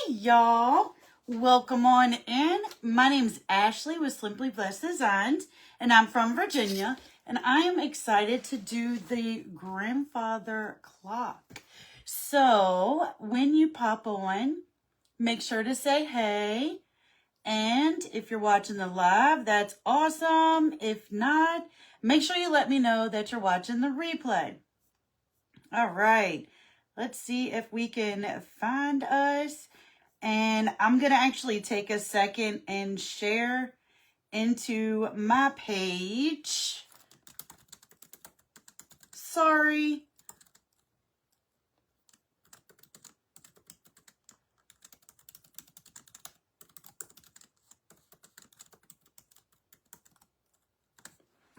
y'all. Welcome on in. My name's Ashley with Simply Blessed Designs, and I'm from Virginia, and I am excited to do the grandfather clock. So when you pop on, make sure to say hey. And if you're watching the live, that's awesome. If not, make sure you let me know that you're watching the replay. All right. Let's see if we can find us. And I'm going to actually take a second and share into my page. Sorry.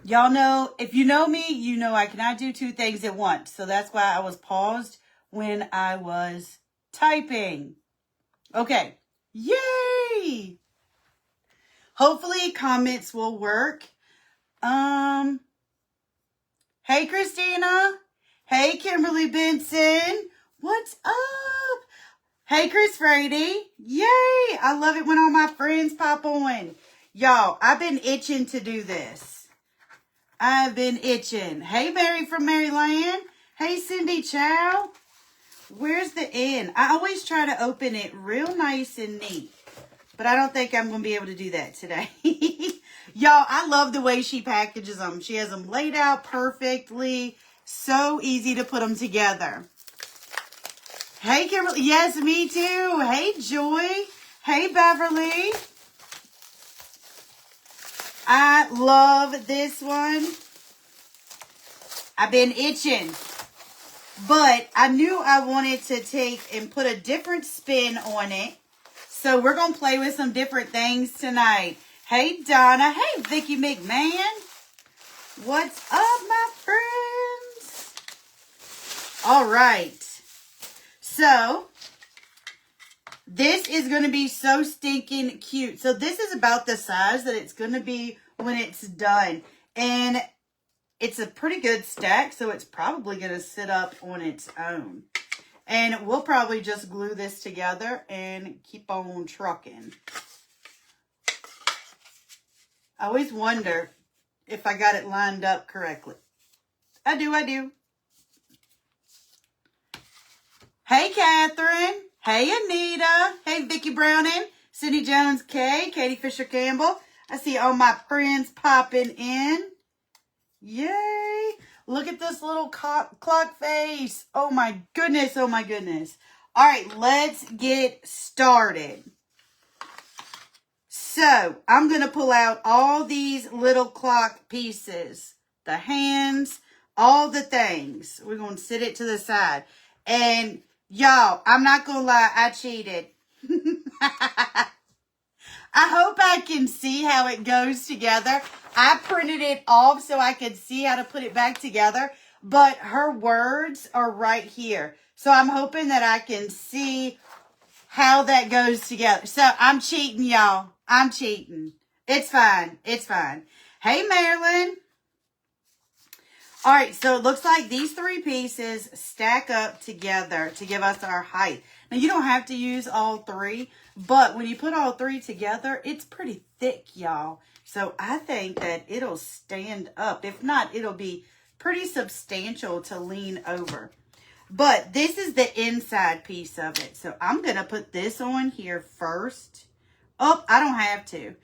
Y'all know, if you know me, you know I cannot do two things at once. So that's why I was paused when I was typing. Okay. Yay! Hopefully comments will work. Hey Christina. Hey Kimberly Benson. What's up? Hey Chris Frady. Yay! I love it when all my friends pop on. Y'all, I've been itching to do this. I've been itching. Hey Mary from Maryland. Hey Cindy Chow. Where's the end? I always try to open it real nice and neat, but I don't think I'm going to be able to do that today. Y'all, I love the way she packages them. She has them laid out perfectly. So easy to put them together. Hey, Kimberly. Yes, me too. Hey, Joy. Hey, Beverly. I love this one. I've been itching. But I knew I wanted to take and put a different spin on it. So we're going to play with some different things tonight. Hey, Donna. Hey, Vicki McMahon. What's up, my friends? All right. So this is going to be so stinking cute. So this is about the size that it's going to be when it's done. And it's a pretty good stack, so it's probably going to sit up on its own. And we'll probably just glue this together and keep on trucking. I always wonder if I got it lined up correctly. I do. Hey, Catherine. Hey, Anita. Hey, Vicki Browning. Cindy Jones K. Katie Fisher Campbell. I see all my friends popping in. Yay. Look at this little clock face. Oh my goodness. Oh my goodness. All right, let's get started. So I'm going to pull out all these little clock pieces, the hands, all the things. We're going to sit it to the side. And y'all, I'm not going to lie, I cheated. I hope I can see how it goes together. I printed it off so I could see how to put it back together. But her words are right here. So I'm hoping that I can see how that goes together. So I'm cheating, y'all. I'm cheating. It's fine. It's fine. Hey, Marilyn. All right, so it looks like these three pieces stack up together to give us our height. Now, you don't have to use all three, but when you put all three together, it's pretty thick, y'all. So I think that it'll stand up. If not, it'll be pretty substantial to lean over. But this is the inside piece of it. So I'm going to put this on here first. Oh, I don't have to.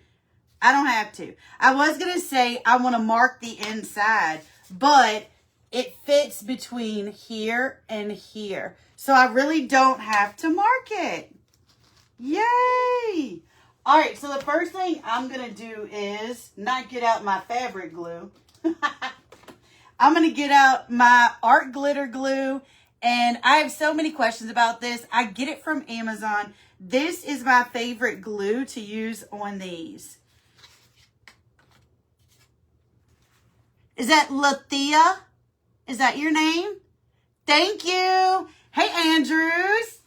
I was going to say I want to mark the inside, but it fits between here and here. So I really don't have to mark it. Yay! All right, so the first thing I'm going to do is not get out my fabric glue. I'm going to get out my art glitter glue. And I have so many questions about this. I get it from Amazon. This is my favorite glue to use on these. Is that Lathea? Is that your name? Thank you. Hey, Andrews.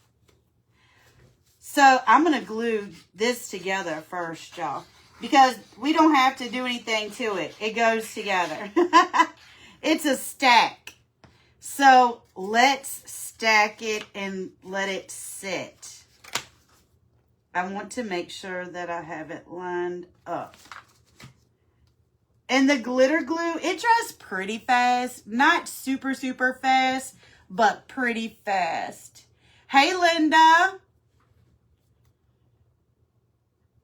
So I'm going to glue this together first, y'all, because we don't have to do anything to it. It goes together. It's a stack. So let's stack it and let it sit. I want to make sure that I have it lined up. And the glitter glue, it dries pretty fast. Not super, super fast, but pretty fast. Hey, Linda.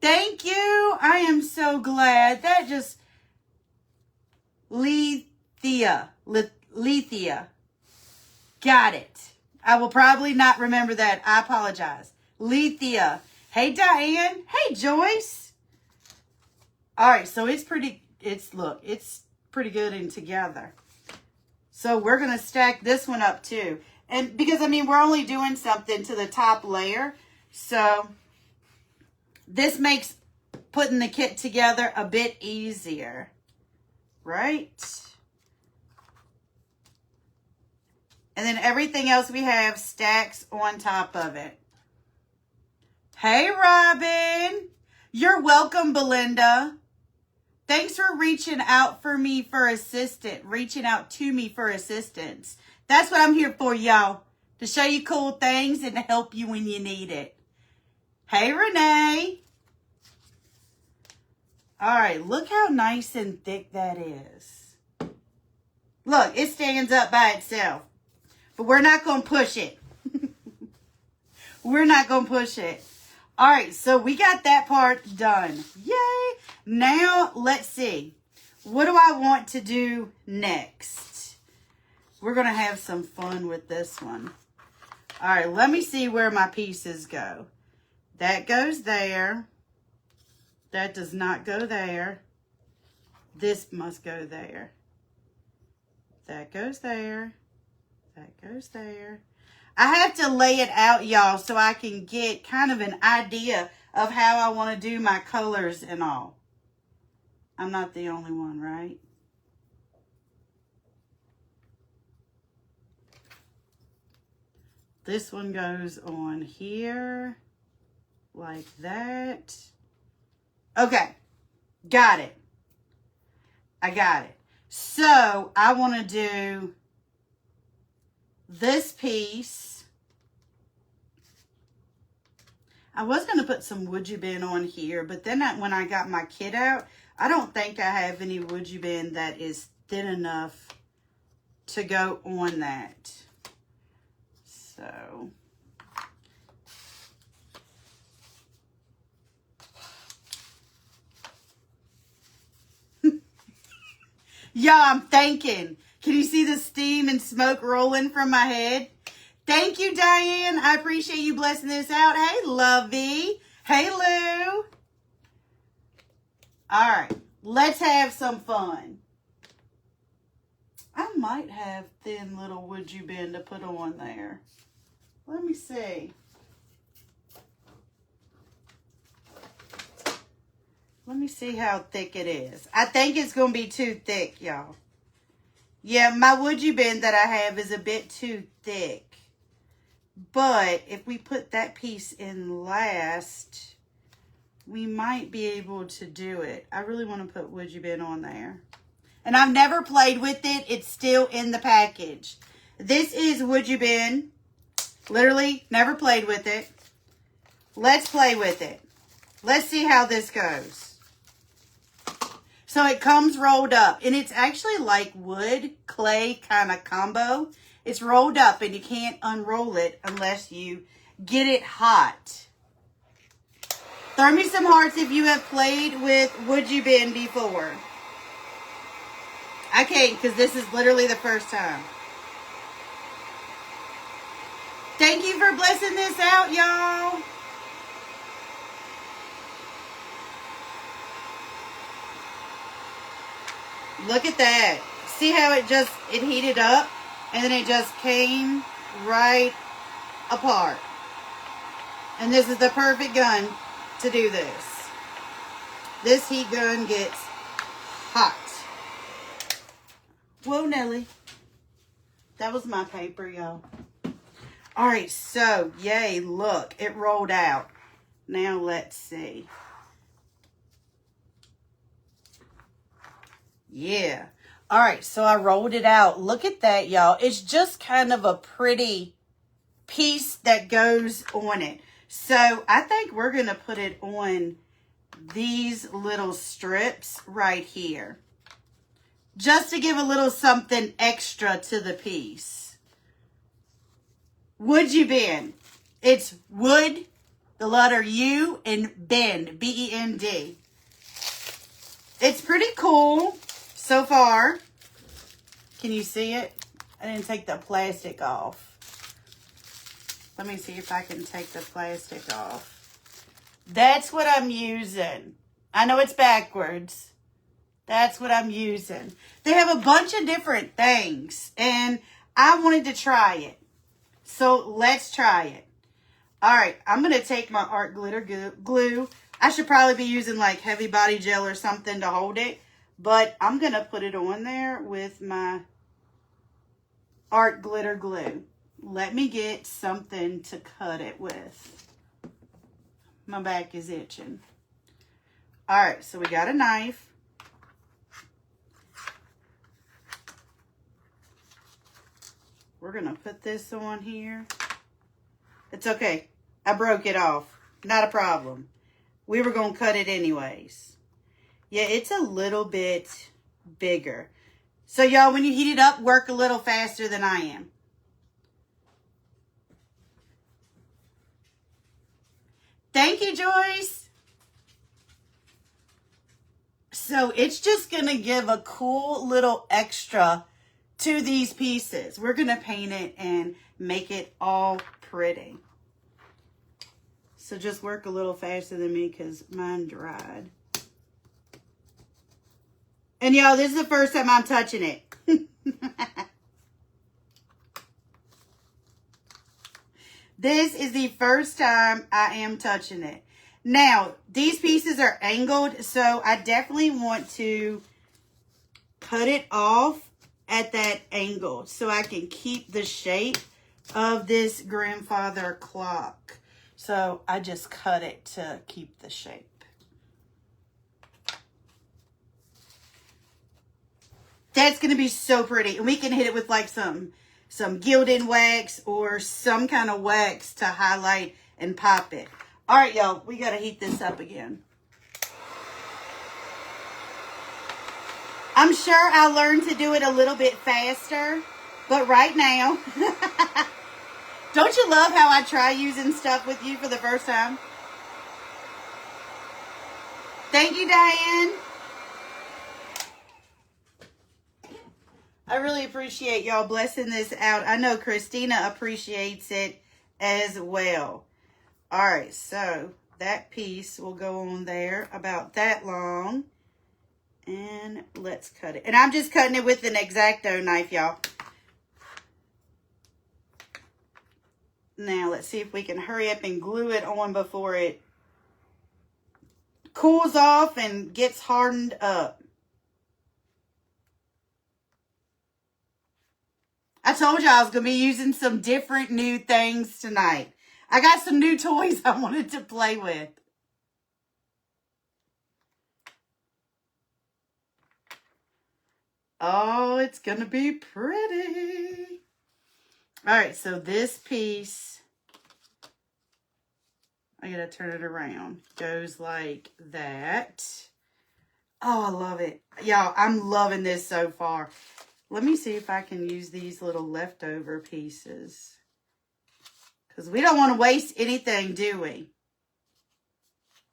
Thank you. I am so glad. That just... Lethea. Got it. I will probably not remember that. I apologize. Lethea. Hey, Diane. Hey, Joyce. All right, so it's pretty... Look, it's pretty good and together. So we're going to stack this one up too. And because, I mean, we're only doing something to the top layer. So this makes putting the kit together a bit easier. Right? And then everything else we have stacks on top of it. Hey, Robin. You're welcome, Belinda. Thanks for reaching out to me for assistance. That's what I'm here for, y'all. To show you cool things and to help you when you need it. Hey, Renee. All right, look how nice and thick that is. Look, it stands up by itself. But we're not going to push it. We're not going to push it. All right, so we got that part done. Yay! Now, let's see. What do I want to do next? We're going to have some fun with this one. All right, let me see where my pieces go. That goes there. That does not go there. This must go there. That goes there. That goes there. I have to lay it out, y'all, so I can get kind of an idea of how I want to do my colors and all. I'm not the only one, right? This one goes on here, like that. Okay, got it. I got it. So, I want to do this piece. I was going to put some Would You Bend on here, but then when I got my kit out, I don't think I have any Would You Bend that is thin enough to go on that. So, yeah, I'm thinking. Can you see the steam and smoke rolling from my head? Thank you, Diane. I appreciate you blessing this out. Hey, Lovey. Hey, Lou. All right, let's have some fun. I might have thin little Would You Bend to put on there. Let me see. Let me see how thick it is. I think it's going to be too thick, y'all. Yeah, my Would You Bend that I have is a bit too thick. But if we put that piece in last, we might be able to do it. I really want to put Would You Bend on there. And I've never played with it. It's still in the package. This is Would You Bend. Literally never played with it. Let's play with it. Let's see how this goes. So it comes rolled up. And it's actually like wood, clay kind of combo. It's rolled up and you can't unroll it unless you get it hot. Throw me some hearts if you have played with Would You Bend before. I can't because this is literally the first time. Thank you for blessing this out, y'all. Look at that. See how it heated up and then it just came right apart. And this is the perfect gun to do this. This heat gun gets hot. Whoa, Nelly. That was my paper, y'all. All right, so, yay, look, it rolled out. Now, let's see. Yeah. All right, so I rolled it out. Look at that, y'all. It's just kind of a pretty piece that goes on it. So I think we're going to put it on these little strips right here, just to give a little something extra to the piece. Would you bend? It's wood, the letter U, and bend, B-E-N-D. It's pretty cool so far. Can you see it? I didn't take the plastic off. Let me see if I can take the plastic off. That's what I'm using. I know it's backwards. That's what I'm using. They have a bunch of different things, and I wanted to try it. So let's try it. All right, I'm going to take my art glitter glue. I should probably be using like heavy body gel or something to hold it, but I'm going to put it on there with my art glitter glue. Let me get something to cut it with. My back is itching. All right, so we got a knife. We're going to put this on here. It's okay. I broke it off. Not a problem. We were going to cut it anyways. Yeah, it's a little bit bigger. So, y'all, when you heat it up, work a little faster than I am. Thank you, Joyce. So, it's just going to give a cool little extra to these pieces. We're going to paint it and make it all pretty. So, just work a little faster than me because mine dried. And y'all, this is the first time I'm touching it. This is the first time I am touching it. Now, these pieces are angled, so I definitely want to cut it off at that angle so I can keep the shape of this grandfather clock. So I just cut it to keep the shape. That's going to be so pretty. And we can hit it with like some gilded wax or some kind of wax to highlight and pop it. All right, y'all, we got to heat this up again. I'm sure I'll learn to do it a little bit faster, but right now, don't you love how I try using stuff with you for the first time? Thank you, Diane. I really appreciate y'all blessing this out. I know Christina appreciates it as well. All right, so that piece will go on there about that long. And let's cut it. And I'm just cutting it with an X-Acto knife, y'all. Now, let's see if we can hurry up and glue it on before it cools off and gets hardened up. I told you I was going to be using some different new things tonight. I got some new toys I wanted to play with. Oh, it's going to be pretty. All right, so this piece, I got to turn it around. Goes like that. Oh, I love it. Y'all, I'm loving this so far. Let me see if I can use these little leftover pieces. Because we don't want to waste anything, do we?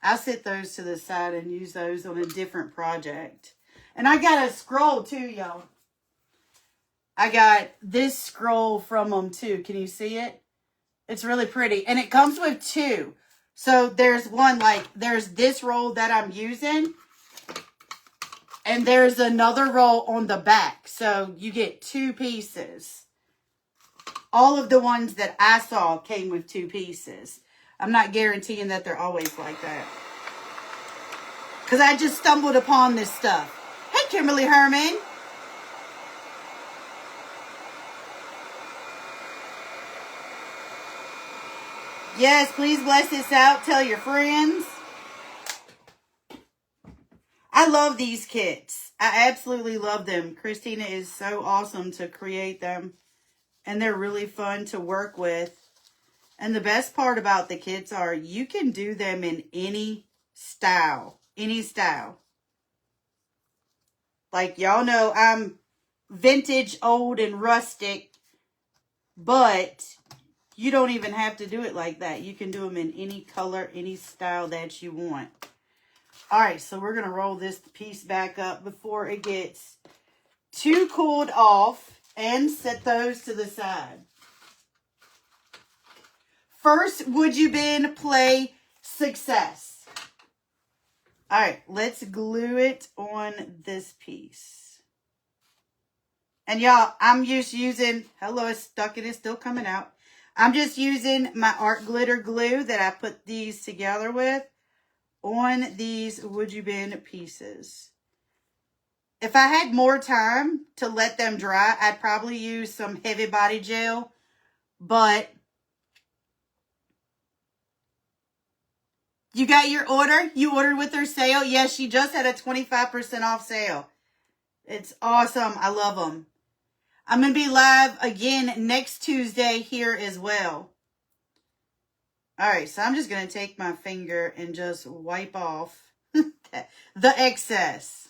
I'll set those to the side and use those on a different project. And I got a scroll too, y'all. I got this scroll from them too. Can you see it? It's really pretty. And it comes with two. So there's one, like, there's this roll that I'm using. And there's another roll on the back. So you get two pieces. All of the ones that I saw came with two pieces. I'm not guaranteeing that they're always like that. Because I just stumbled upon this stuff. Hey, Kimberly Herman. Yes, please bless this out. Tell your friends. I love these kits. I absolutely love them. Christina is so awesome to create them. And they're really fun to work with. And the best part about the kits are you can do them in any style. Any style. Like, y'all know I'm vintage, old, and rustic. But you don't even have to do it like that. You can do them in any color, any style that you want. Alright, so we're going to roll this piece back up before it gets too cooled off. And set those to the side. First, would you bin play success? Alright, let's glue it on this piece. And y'all, I'm just using, hello, it's stuck and it's still coming out. I'm just using my art glitter glue that I put these together with on these would you bin pieces. If I had more time to let them dry, I'd probably use some heavy body gel. But you got your order? You ordered with her sale? Yes, she just had a 25% off sale. It's awesome. I love them. I'm going to be live again next Tuesday here as well. Alright, so I'm just going to take my finger and just wipe off the excess.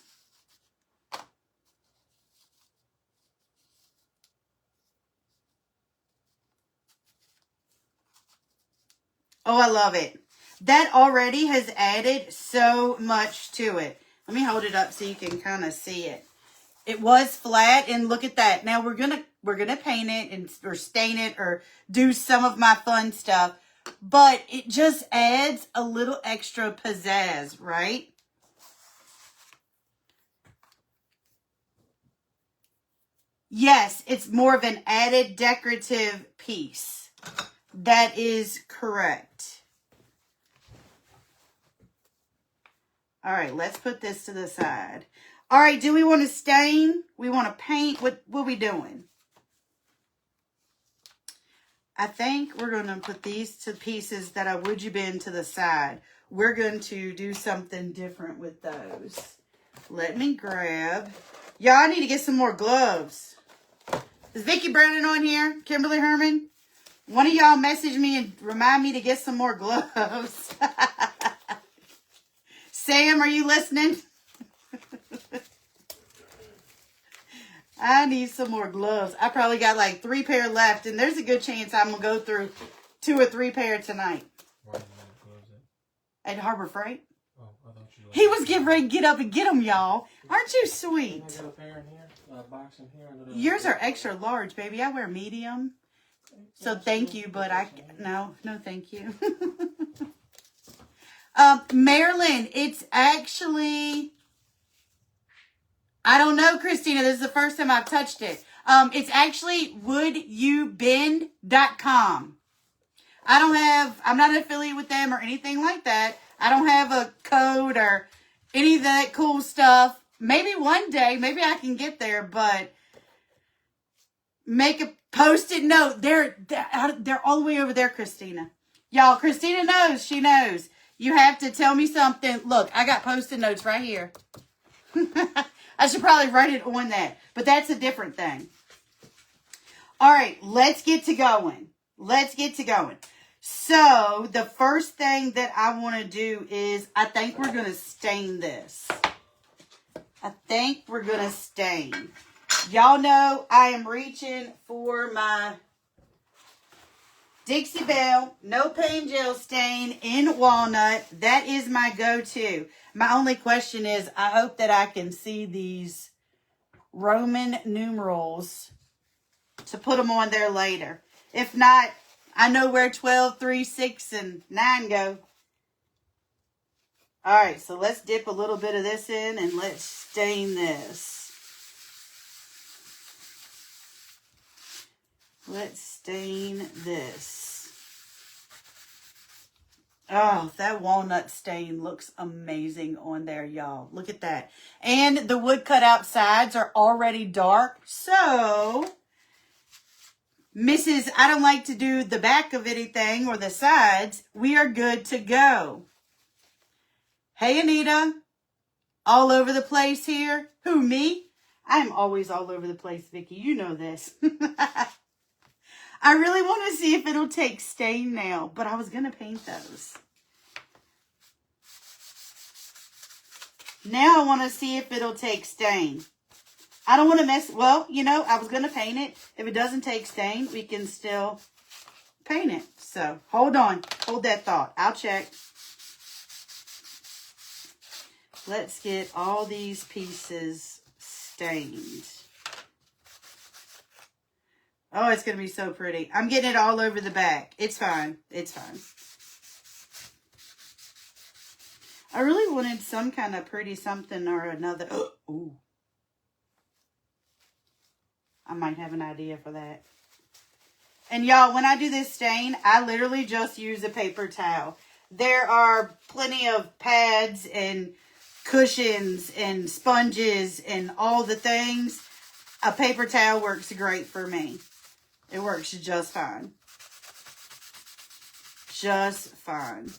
Oh, I love it. That already has added so much to it. Let me hold it up so you can kind of see it. It was flat, and look at that. Now we're gonna paint it and or stain it or do some of my fun stuff, but it just adds a little extra pizzazz, right? Yes, it's more of an added decorative piece. That is correct. All right, let's put this to the side. All right, do we want to stain? We want to paint? What are we doing? I think we're going to put these two pieces that I would you bin to the side. We're going to do something different with those. Let me grab. Y'all, I need to get some more gloves. Is Vicki Brennan on here? Kimberly Herman? One of y'all message me and remind me to get some more gloves. Sam, are you listening? I need some more gloves. I probably got like 3 pair left, and there's a good chance I'm going to go through 2 or 3 pair tonight. Where did you gloves At Harbor Freight. Oh, I thought you He was getting ready to get up and get them, y'all. Aren't you sweet? I got a pair in here, a box in here. Yours are extra large, baby. I wear medium. So thank you, but no, thank you. Marilyn, it's actually, I don't know, Christina. This is the first time I've touched it. It's actually woodyouBend.com. I'm not an affiliate with them or anything like that. I don't have a code or any of that cool stuff. Maybe one day, maybe I can get there, but make a Post-it note. They're all the way over there, Christina. Y'all, Christina knows. She knows. You have to tell me something. Look, I got Post-it notes right here. I should probably write it on that. But that's a different thing. All right, let's get to going. So, the first thing that I want to do is, I think we're going to stain this. Y'all know I am reaching for my Dixie Belle No Pain Gel Stain in Walnut. That is my go-to. My only question is, I hope that I can see these Roman numerals to put them on there later. If not, I know where 12, 3, 6, and 9 go. Alright, so let's dip a little bit of this in and let's stain this. Let's stain this. Oh, that walnut stain looks amazing on there, y'all. Look at that. And the wood cutout sides are already dark. So, Mrs. I don't like to do the back of anything or the sides. We are good to go. Hey, Anita. All over the place here. Who, me? I'm always all over the place, Vicki. You know this. I really want to see if it'll take stain now, but I was going to paint those. Now I want to see if it'll take stain. I don't want to mess, well, you know, I was going to paint it. If it doesn't take stain, we can still paint it. So, hold on. Hold that thought. I'll check. Let's get all these pieces stained. Oh, it's going to be so pretty. I'm getting it all over the back. It's fine. It's fine. I really wanted some kind of pretty something or another. Ooh. I might have an idea for that. And y'all, when I do this stain, I literally just use a paper towel. There are plenty of pads and cushions and sponges and all the things. A paper towel works great for me. It works just fine. Just fine.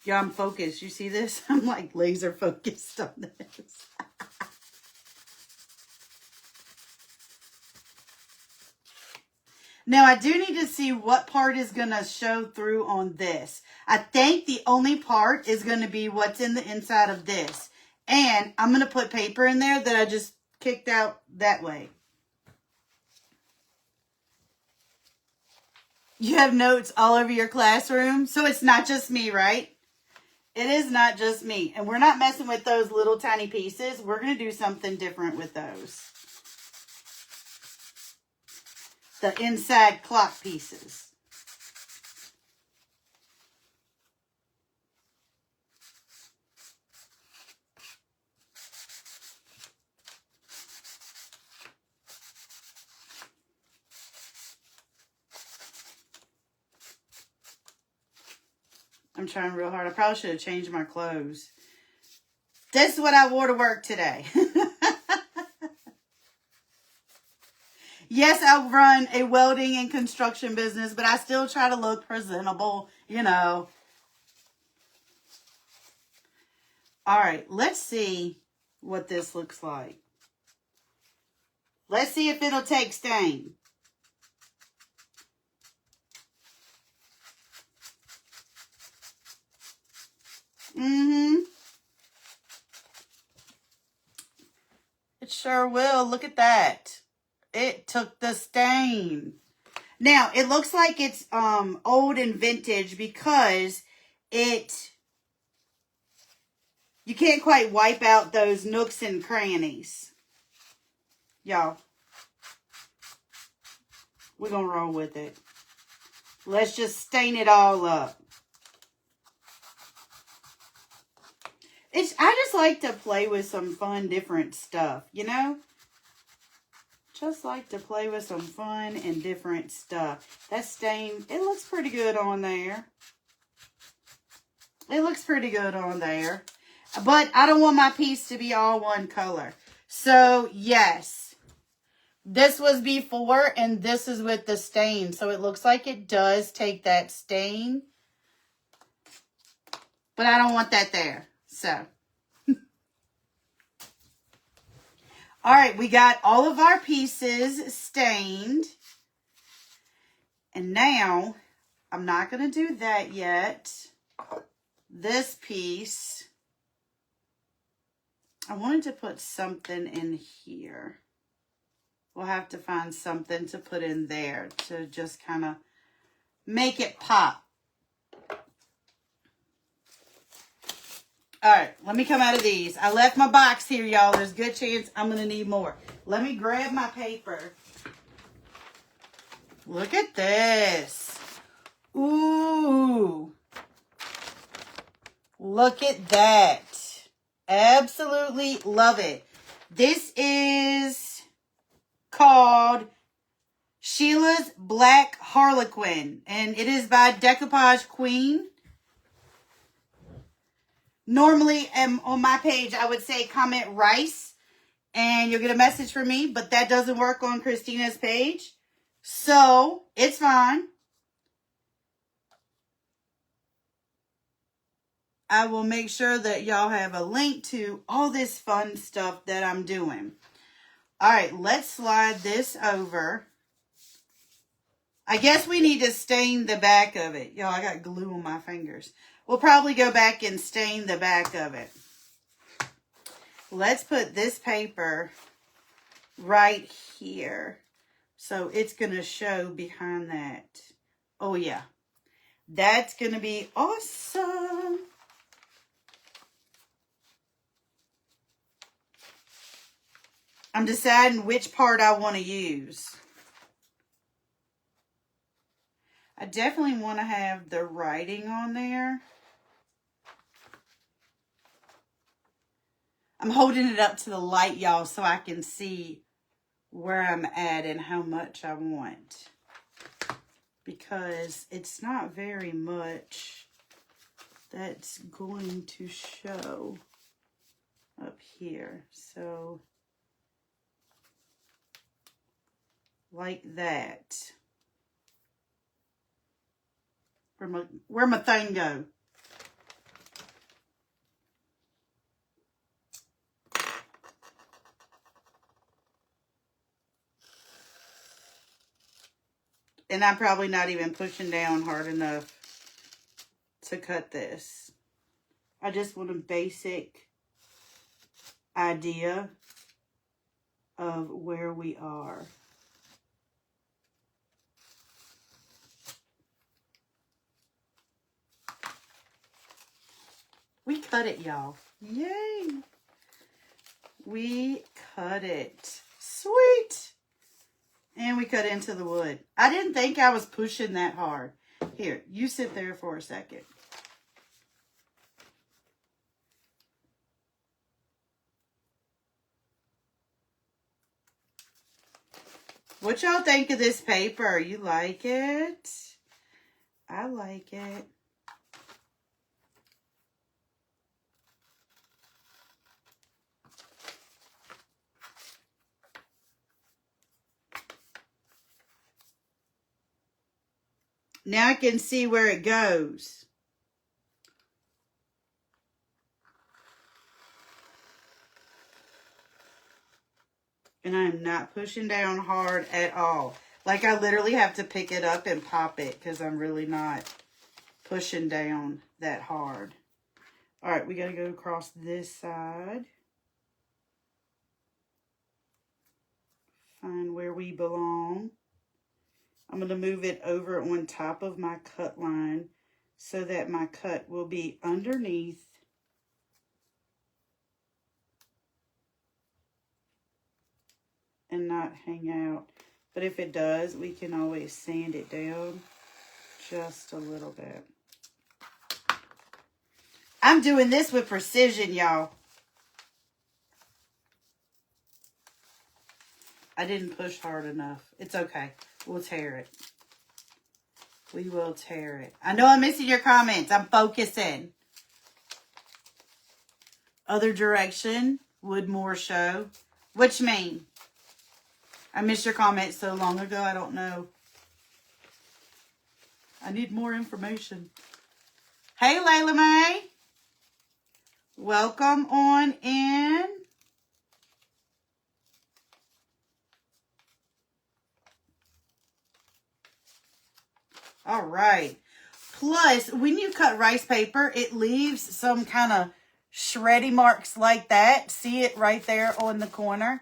Yeah, I'm focused. You see this? I'm like laser focused on this. Now, I do need to see what part is going to show through on this. I think the only part is going to be what's in the inside of this. And I'm going to put paper in there that I just kicked out that way. You have notes all over your classroom, so it's not just me, right? It is not just me. And we're not messing with those little tiny pieces. We're going to do something different with those. The inside clock pieces. I'm trying real hard. I probably should have changed my clothes. This is what I wore to work today. Yes, I run a welding and construction business, but I still try to look presentable, you know. All right, let's see what this looks like. Let's see if it'll take stain. It sure will. Look at that. It took the stain. Now, it looks like it's old and vintage because you can't quite wipe out those nooks and crannies. Y'all, we're going to roll with it. Let's just stain it all up. I just like to play with some fun, different stuff, you know? Just like to play with some fun and different stuff. That stain, it looks pretty good on there. It looks pretty good on there. But I don't want my piece to be all one color. So, yes. This was before, and this is with the stain. So, it looks like it does take that stain. But I don't want that there. So. All right, we got all of our pieces stained. And now, I'm not going to do that yet. This piece, I wanted to put something in here. We'll have to find something to put in there to just kind of make it pop. All right, let me come out of these. I left my box here, y'all. There's a good chance I'm going to need more. Let me grab my paper. Look at this. Ooh. Look at that. Absolutely love it. This is called Sheila's Black Harlequin, and it is by Decoupage Queen. Normally, on my page, I would say comment rice, and you'll get a message from me, but that doesn't work on Christina's page. So, it's fine. I will make sure that y'all have a link to all this fun stuff that I'm doing. All right, let's slide this over. I guess we need to stain the back of it. Y'all, I got glue on my fingers. We'll probably go back and stain the back of it. Let's put this paper right here. So it's going to show behind that. Oh, yeah. That's going to be awesome. I'm deciding which part I want to use. I definitely want to have the writing on there. I'm holding it up to the light, y'all, so I can see where I'm at and how much I want. Because it's not very much that's going to show up here. So, like that. Where'd my thing go? And I'm probably not even pushing down hard enough to cut this. I just want a basic idea of where we are. We cut it, y'all. Yay! We cut it. Sweet! And we cut into the wood. I didn't think I was pushing that hard. Here, you sit there for a second. What y'all think of this paper? You like it? I like it. Now I can see where it goes. And I'm not pushing down hard at all. Like I literally have to pick it up and pop it because I'm really not pushing down that hard. All right, we got to go across this side. Find where we belong. I'm going to move it over on top of my cut line so that my cut will be underneath and not hang out. But if it does, we can always sand it down just a little bit. I'm doing this with precision, y'all. I didn't push hard enough. It's okay. We'll tear it. We will tear it. I know I'm missing your comments. I'm focusing. Other direction. Would more show. What you mean? I missed your comments so long ago. I don't know. I need more information. Hey, Layla Mae. Welcome on in. All right. Plus, when you cut rice paper, it leaves some kind of shreddy marks like that. See it right there on the corner?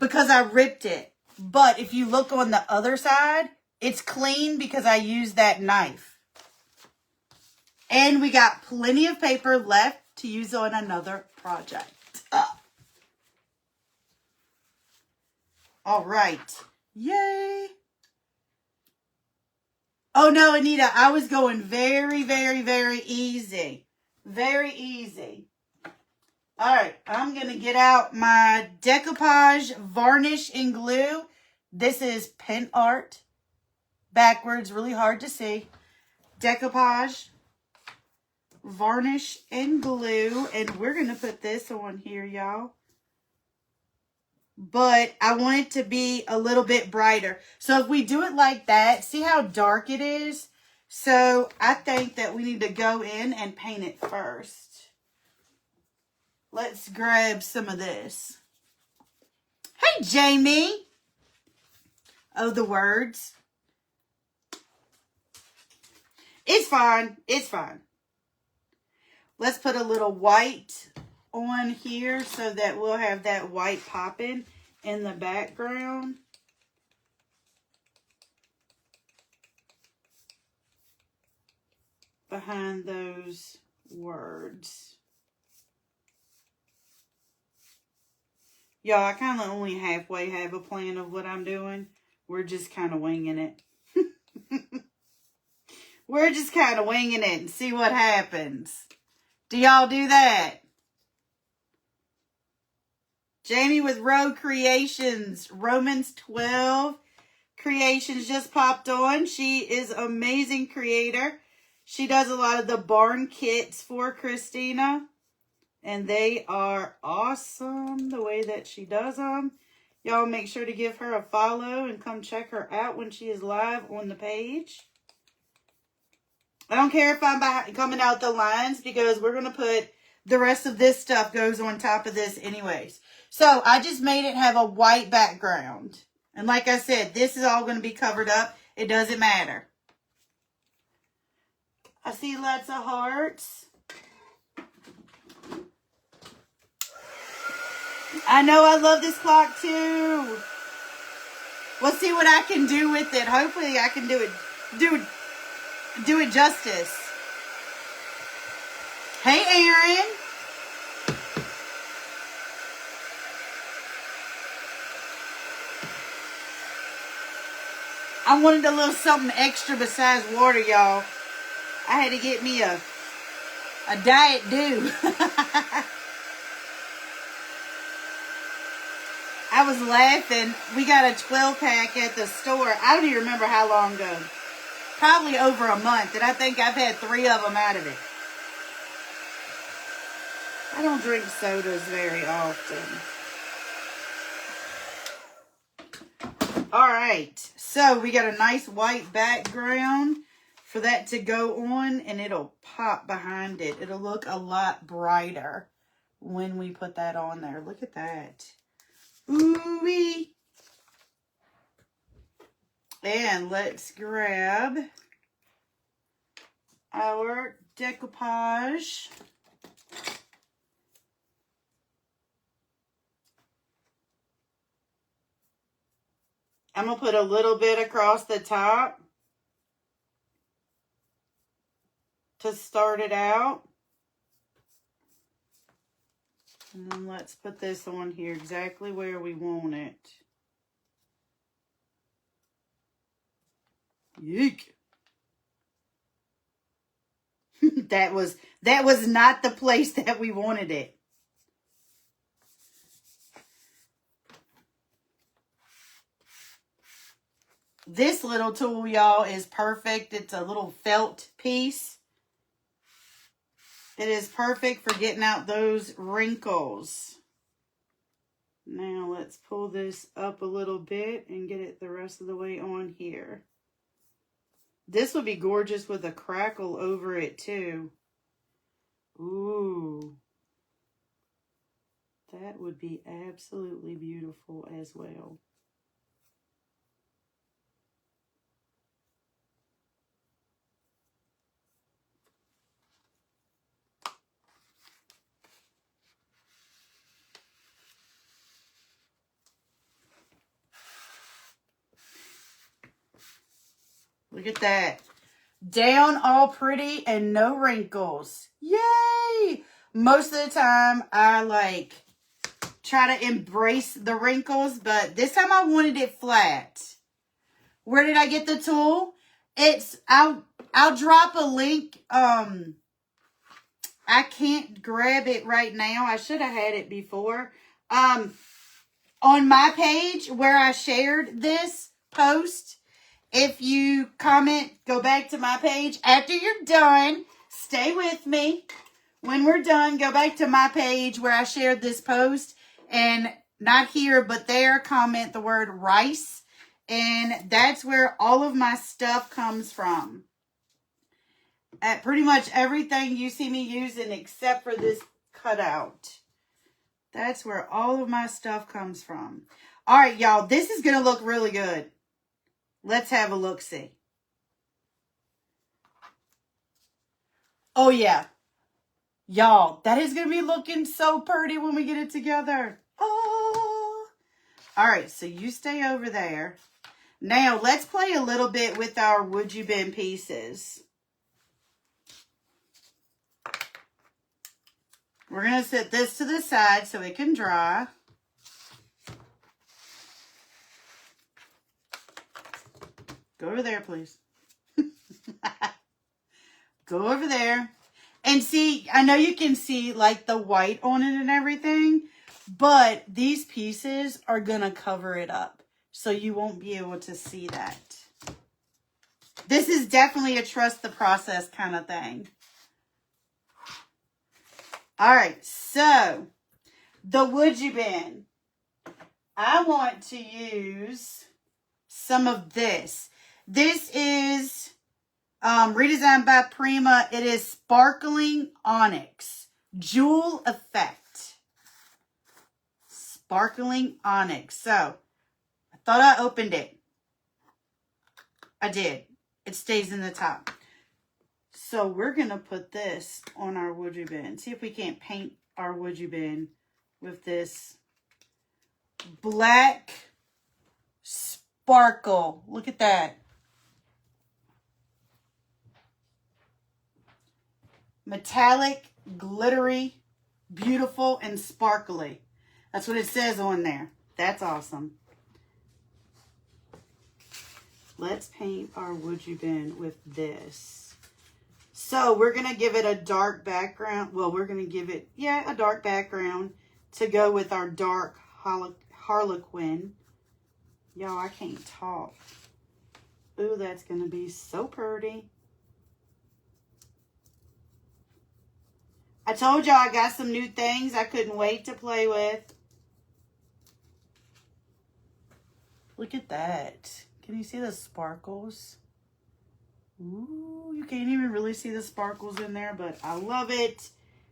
Because I ripped it. But if you look on the other side, it's clean because I used that knife. And we got plenty of paper left to use on another project. All right. Yay. Oh, no, Anita, I was going very, very, very easy. Very easy. All right, I'm going to get out my decoupage varnish and glue. This is pen art. Backwards, really hard to see. Decoupage, varnish, and glue. And we're going to put this on here, y'all. but I want it to be a little bit brighter. So if we do it like that, see how dark it is? So I think that we need to go in and paint it first. Let's grab some of this. Hey, Jamie. Oh, the words. It's fine. It's fine. Let's put a little white on here so that we'll have that white popping in the background. Behind those words. Y'all, I kind of only halfway have a plan of what I'm doing. We're just kind of winging it. We're just kind of winging it and see what happens. Do y'all do that? Jamie with Row Creations. Romans 12 Creations just popped on. She is an amazing creator. She does a lot of the barn kits for Christina. And they are awesome the way that she does them. Y'all make sure to give her a follow and come check her out when she is live on the page. I don't care if I'm coming out the lines because we're going to put the rest of this stuff goes on top of this anyways. So I just made it have a white background. And like I said, this is all going to be covered up. It doesn't matter. I see lots of hearts. I know I love this clock too. We'll see what I can do with it. Hopefully I can do it justice. Hey, Aaron. I wanted a little something extra besides water, y'all. I had to get me a Diet Dew. I was laughing. We got a 12-pack at the store. I don't even remember how long ago. Probably over a month. And I think I've had 3 of them out of it. I don't drink sodas very often. Alright. So we got a nice white background for that to go on. And it'll pop behind it. It'll look a lot brighter when we put that on there. Look at that. Ooh-wee. And let's grab our decoupage. I'm going to put a little bit across the top to start it out. And then let's put this on here exactly where we want it. Yeek. that was not the place that we wanted it. This little tool, y'all, is perfect. It's a little felt piece. It is perfect for getting out those wrinkles. Now let's pull this up a little bit and get it the rest of the way on here. This would be gorgeous with a crackle over it too. Ooh. That would be absolutely beautiful as well. Look at that. Down all pretty and no wrinkles. Yay! Most of the time, I try to embrace the wrinkles, but this time I wanted it flat. Where did I get the tool? I'll drop a link. I can't grab it right now. I should have had it before. On my page where I shared this post, if you comment, go back to my page. After you're done, stay with me. When we're done, go back to my page where I shared this post. And not here, but there, comment the word rice. And that's where all of my stuff comes from. At pretty much everything you see me using except for this cutout. That's where all of my stuff comes from. All right, y'all. This is going to look really good. Let's have a look-see. Oh, yeah. Y'all, that is going to be looking so pretty when we get it together. Oh. All right, so you stay over there. Now, let's play a little bit with our Would You Bend pieces. We're going to set this to the side so it can dry. Go over there, please. Go over there. And see, I know you can see like the white on it and everything, but these pieces are going to cover it up. So you won't be able to see that. This is definitely a trust the process kind of thing. All right, so the Would You Bend. I want to use some of this. This is redesigned by Prima. It is Sparkling Onyx. Jewel Effect. Sparkling Onyx. So, I thought I opened it. I did. It stays in the top. So, we're going to put this on our Would You Bend. See if we can't paint our Would You Bend with this black sparkle. Look at that. Metallic, glittery, beautiful, and sparkly. That's what it says on there. That's awesome. Let's paint our Would You Bend with this. So we're going to give it a dark background. Well, we're going to give it, a dark background to go with our dark Harlequin. Y'all, I can't talk. Ooh, that's going to be so pretty. I told y'all I got some new things I couldn't wait to play with. Look at that. Can you see the sparkles? Ooh, you can't even really see the sparkles in there, but I love it.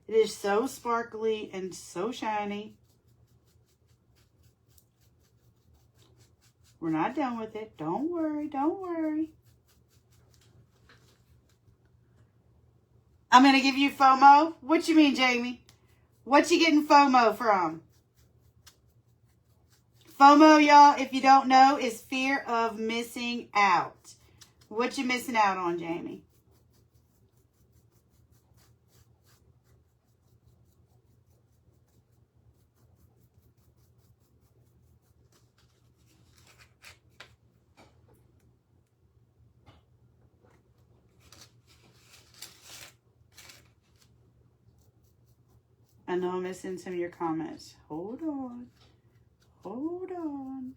It is so sparkly and so shiny. We're not done with it. Don't worry, don't worry. I'm going to give you FOMO. What you mean, Jamie? What you getting FOMO from? FOMO, y'all, if you don't know, is fear of missing out. What you missing out on, Jamie? I know I'm missing some of your comments. Hold on. Hold on.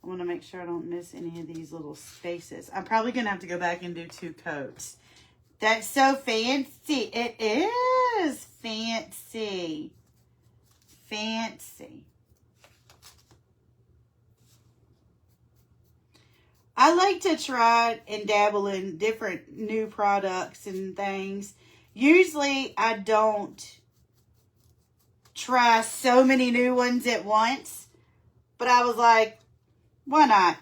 I want to make sure I don't miss any of these little spaces. I'm probably going to have to go back and do 2 coats. That's so fancy. It is fancy. Fancy. I like to try and dabble in different new products and things. Usually I don't try so many new ones at once, but I was like, why not?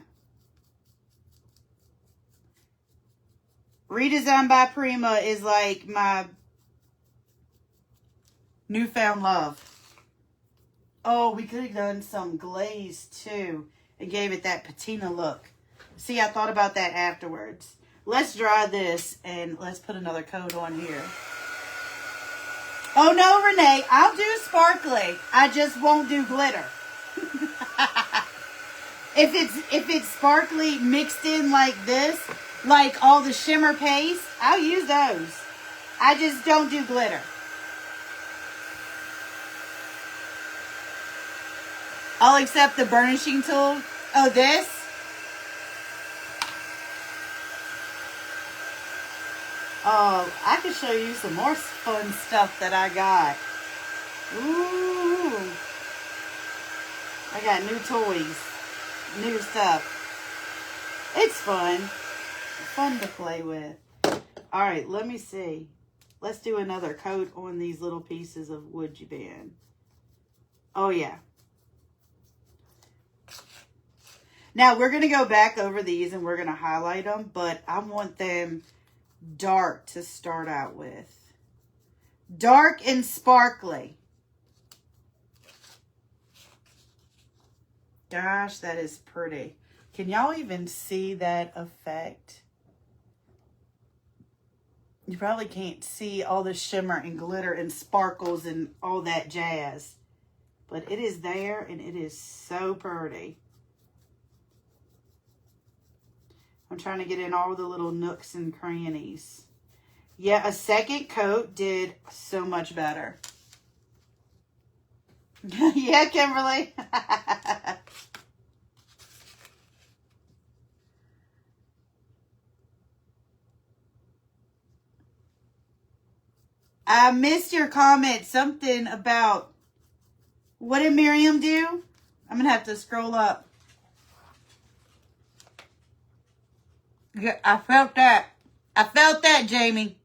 Redesigned by Prima is like my newfound love. Oh, we could have done some glaze too and gave it that patina look. See, I thought about that afterwards. Let's dry this and let's put another coat on here. Oh no, Renee, I'll do sparkly. I just won't do glitter. If it's sparkly mixed in like this, like all the shimmer paste, I'll use those. I just don't do glitter. I'll accept the burnishing tool. Oh, this? Oh, I can show you some more fun stuff that I got. Ooh. I got new toys, new stuff. It's fun. Fun to play with. All right, let me see. Let's do another coat on these little pieces of wood band. Oh, yeah. Now, we're going to go back over these and we're going to highlight them, but I want them dark to start out with. Dark and sparkly. Gosh, that is pretty. Can y'all even see that effect? You probably can't see all the shimmer and glitter and sparkles and all that jazz. But it is there and it is so pretty. I'm trying to get in all the little nooks and crannies. Yeah, a second coat did so much better. Yeah, Kimberly. I missed your comment. Something about, what did Miriam do? I'm going to have to scroll up. Yeah, I felt that. I felt that, Jamie.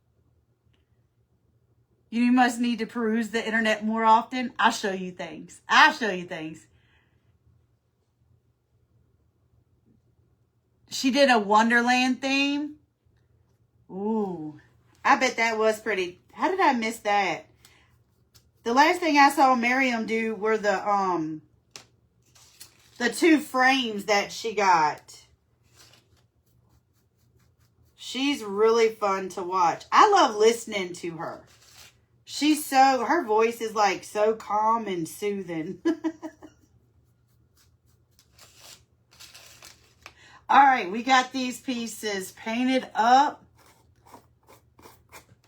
You must need to peruse the internet more often. I'll show you things. I'll show you things. She did a Wonderland theme. Ooh. I bet that was pretty. How did I miss that? The last thing I saw Miriam do were the 2 frames that she got. She's really fun to watch. I love listening to her. Her voice is like so calm and soothing. All right, we got these pieces painted up.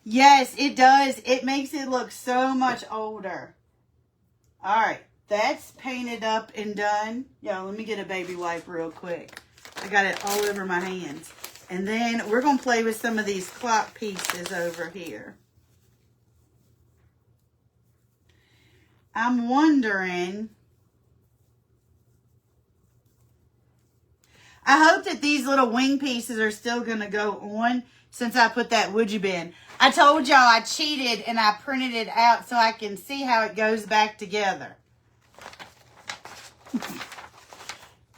Yes, it does. It makes it look so much older. All right, that's painted up and done. Yo, let me get a baby wipe real quick. I got it all over my hands. And then we're going to play with some of these clock pieces over here. I'm wondering, I hope that these little wing pieces are still going to go on since I put that woodgie bin. I told y'all I cheated and I printed it out so I can see how it goes back together.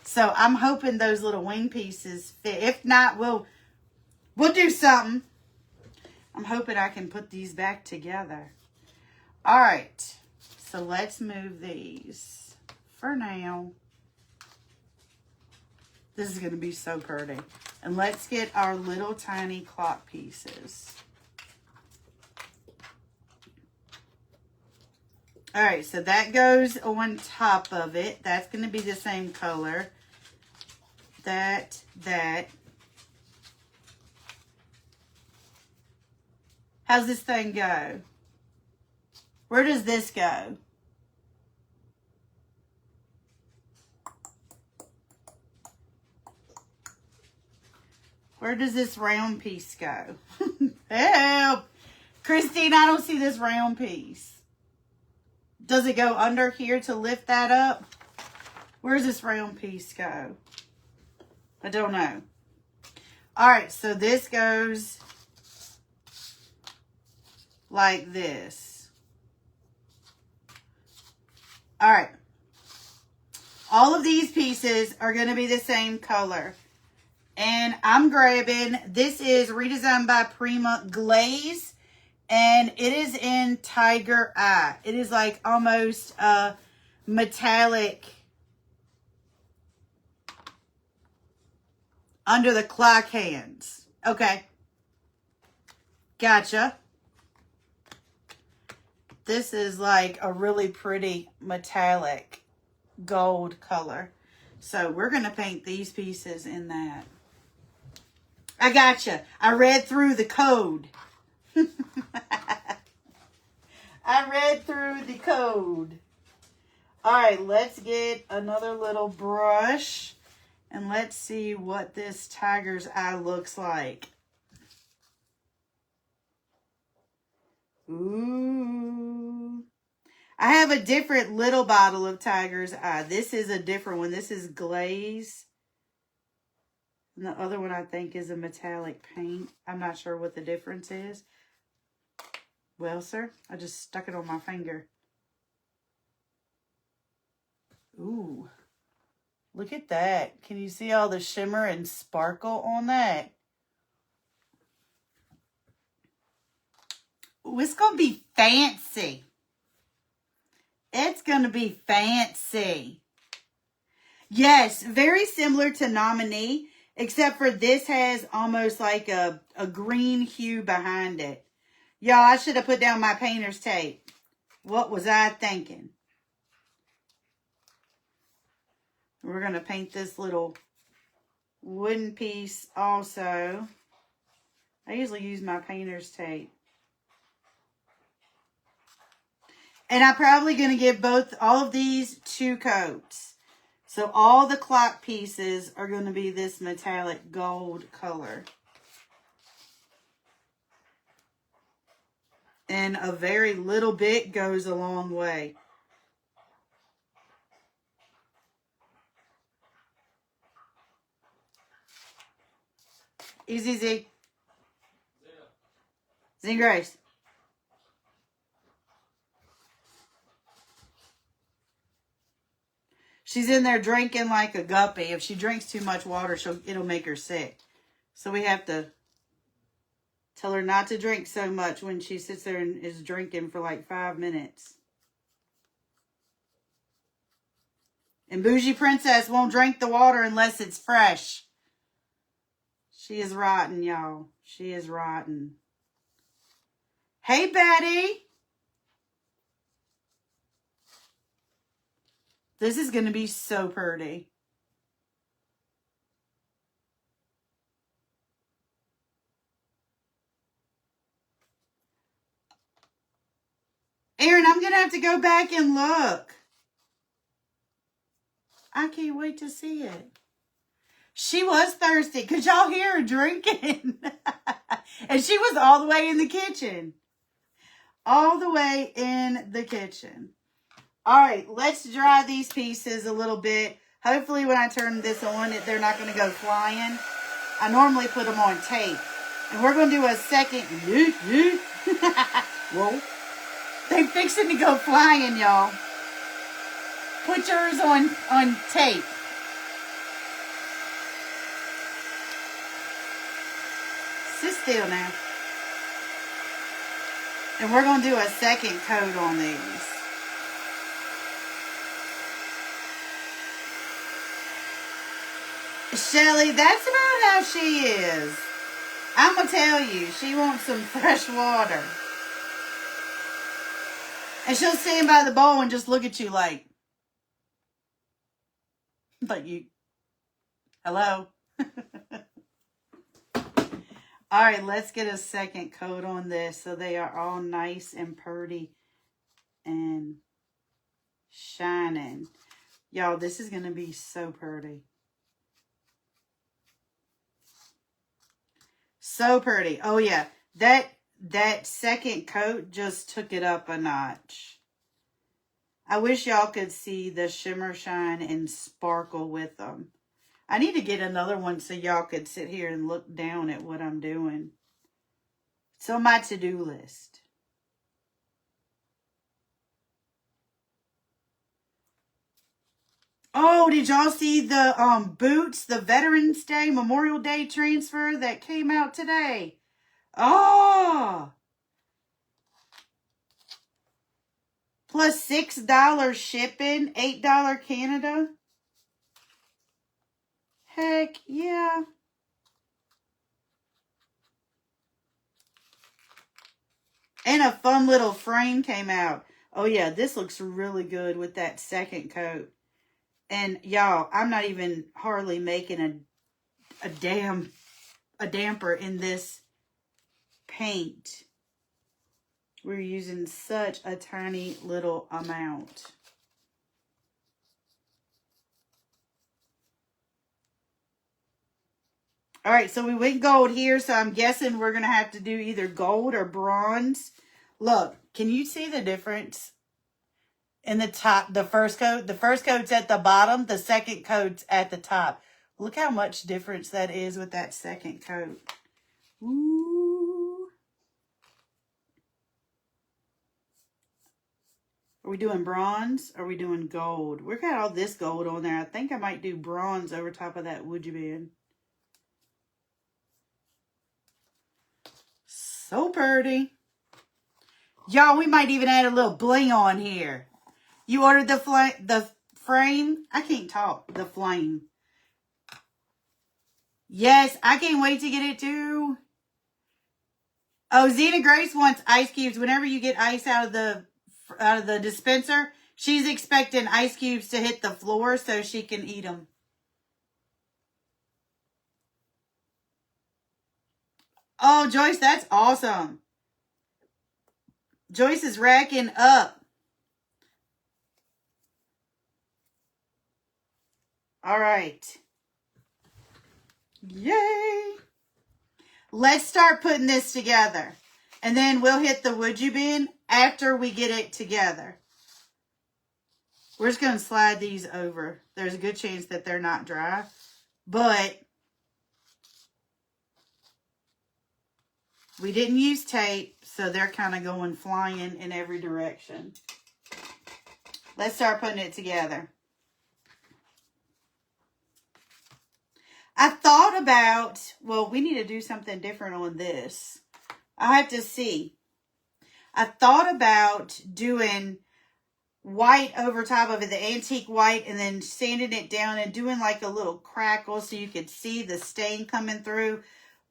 So I'm hoping those little wing pieces fit. If not, we'll do something. I'm hoping I can put these back together. All right. So let's move these for now. This is going to be so pretty. And let's get our little tiny clock pieces. All right, so that goes on top of it. That's going to be the same color. That. How's this thing go? Where does this go? Where does this round piece go? Help! Christine, I don't see this round piece. Does it go under here to lift that up? Where's this round piece go? I don't know. All right, so this goes like this. All right. All of these pieces are going to be the same color. And I'm grabbing, this is redesigned by Prima Glaze. And it is in Tiger Eye. It is like almost a metallic under the clock hands. Okay. Gotcha. This is like a really pretty metallic gold color. So we're going to paint these pieces in that. I gotcha. I read through the code. I read through the code. All right, let's get another little brush and let's see what this tiger's eye looks like. Ooh. I have a different little bottle of Tiger's Eye. This is a different one. This is glaze. And the other one I think is a metallic paint. I'm not sure what the difference is. Well, sir, I just stuck it on my finger. Ooh, look at that. Can you see all the shimmer and sparkle on that? Ooh, it's going to be fancy. It's going to be fancy. Yes, very similar to Nominee, except for this has almost like a green hue behind it. Y'all, I should have put down my painter's tape. What was I thinking? We're going to paint this little wooden piece also. I usually use my painter's tape. And I'm probably going to give all of these 2 coats. So all the clock pieces are going to be this metallic gold color. And a very little bit goes a long way. Easy, Z. Z Grace. She's in there drinking like a guppy. If she drinks too much water, it'll make her sick. So we have to tell her not to drink so much when she sits there and is drinking for like 5 minutes. And Bougie Princess won't drink the water unless it's fresh. She is rotten, y'all. She is rotten. Hey, Betty. This is going to be so pretty. Erin, I'm going to have to go back and look. I can't wait to see it. She was thirsty. Could y'all hear her drinking? And she was all the way in the kitchen. All the way in the kitchen. All right, let's dry these pieces a little bit. Hopefully when I turn this on, they're not going to go flying. I normally put them on tape. And we're going to do a second. Whoa. They're fixing to go flying, y'all. Put yours on tape. Sit still now. And we're going to do a second coat on these. Shelly, that's about how she is. I'm going to tell you, she wants some fresh water. And she'll stand by the bowl and just look at you like you, hello? All right, let's get a second coat on this so they are all nice and pretty and shining. Y'all, this is going to be so pretty. So pretty. Oh, yeah. That second coat just took it up a notch. I wish y'all could see the shimmer, shine, and sparkle with them. I need to get another one so y'all could sit here and look down at what I'm doing. It's on my to-do list. Oh, did y'all see the boots, the Veterans Day, Memorial Day transfer that came out today? Oh! Plus $6 shipping, $8 Canada. Heck yeah. And a fun little frame came out. Oh yeah, this looks really good with that second coat. And y'all, I'm not even hardly making a damper in this paint. We're using such a tiny little amount. All right, so we went gold here, so I'm guessing we're going to have to do either gold or bronze. Look, can you see the difference? in the top, the first coat. The first coat's at the bottom. The second coat's at the top. Look how much difference that is with that second coat. Ooh. Are we doing bronze? Or are we doing gold? We've got all this gold on there. I think I might do bronze over top of that wood you been. So pretty. Y'all, we might even add a little bling on here. You ordered the frame? I can't talk. The flame. Yes, I can't wait to get it too. Oh, Zena Grace wants ice cubes. Whenever you get ice out of the dispenser, she's expecting ice cubes to hit the floor so she can eat them. Oh, Joyce, that's awesome. Joyce is racking up. All right. Yay. Let's start putting this together. And then we'll hit the would you bin after we get it together. We're just going to slide these over. There's a good chance that they're not dry. But we didn't use tape, so they're kind of going flying in every direction. Let's start putting it together. I thought about, well, we need to do something different on this. I have to see. I thought about doing white over top of it, the antique white, and then sanding it down and doing like a little crackle so you could see the stain coming through.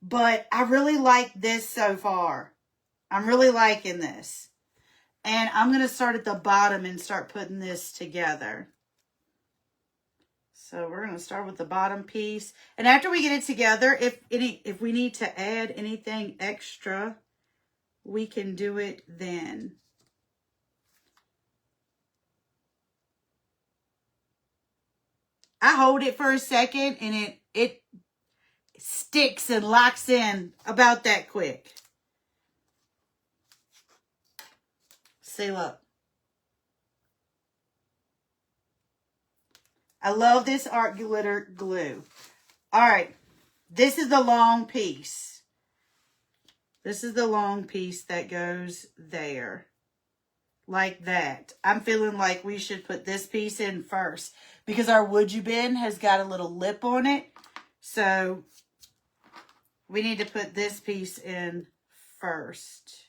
But I really like this so far. I'm really liking this. And I'm going to start at the bottom and start putting this together. So we're going to start with the bottom piece. And after we get it together, if we need to add anything extra, we can do it then. I hold it for a second and it sticks and locks in about that quick. Seal up. I love this art glitter glue. All right. This is the long piece. This is the long piece that goes there. Like that. I'm feeling like we should put this piece in first. Because our would you bin has got a little lip on it. So we need to put this piece in first.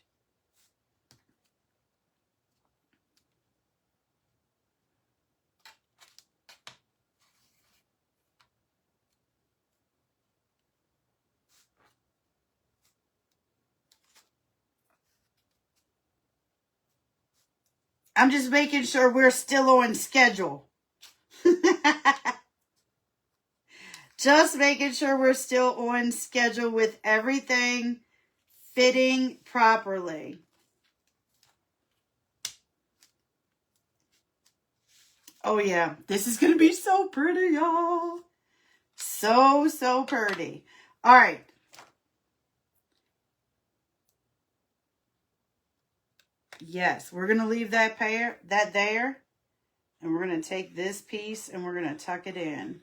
I'm just making sure we're still on schedule. Just making sure we're still on schedule with everything fitting properly. Oh yeah, this is going to be so pretty, y'all. So pretty. All right. Yes, we're going to leave that there. And we're going to take this piece and we're going to tuck it in.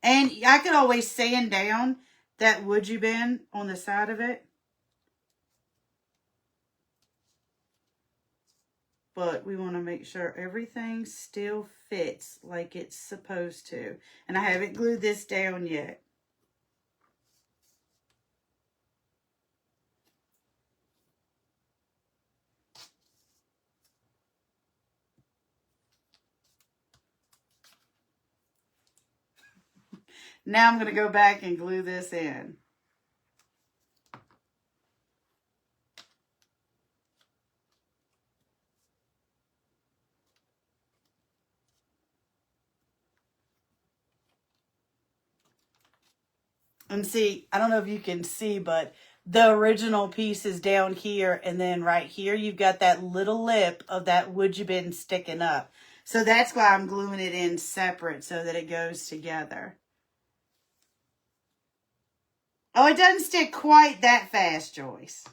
And I could always sand down that would you bin on the side of it. But we want to make sure everything still fits like it's supposed to. And I haven't glued this down yet. Now I'm going to go back and glue this in. And see, I don't know if you can see, but the original piece is down here. And then right here, you've got that little lip of that would you bin sticking up. So that's why I'm gluing it in separate so that it goes together. Oh, it doesn't stick quite that fast, Joyce.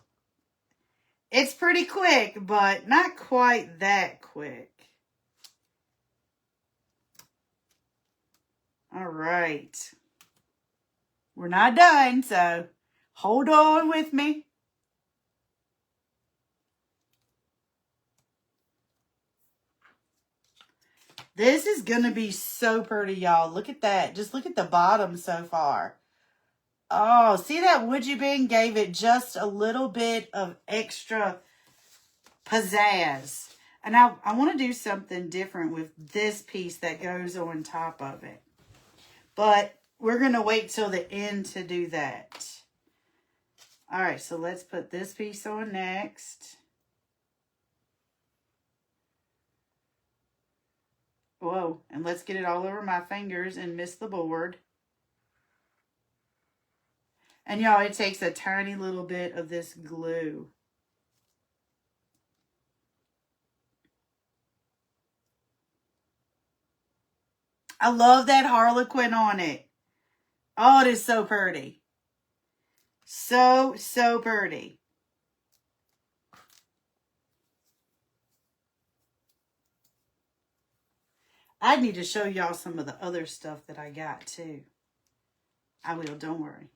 It's pretty quick, but not quite that quick. All right. We're not done, so hold on with me. This is going to be so pretty, y'all. Look at that. Just look at the bottom so far. Oh, see that woodgie bin gave it just a little bit of extra pizzazz. And I want to do something different with this piece that goes on top of it. But we're going to wait till the end to do that. All right, so let's put this piece on next. Whoa, and let's get it all over my fingers and miss the board. And y'all, it takes a tiny little bit of this glue. I love that harlequin on it. Oh, it is so pretty. So pretty. I need to show y'all some of the other stuff that I got too. I will, don't worry.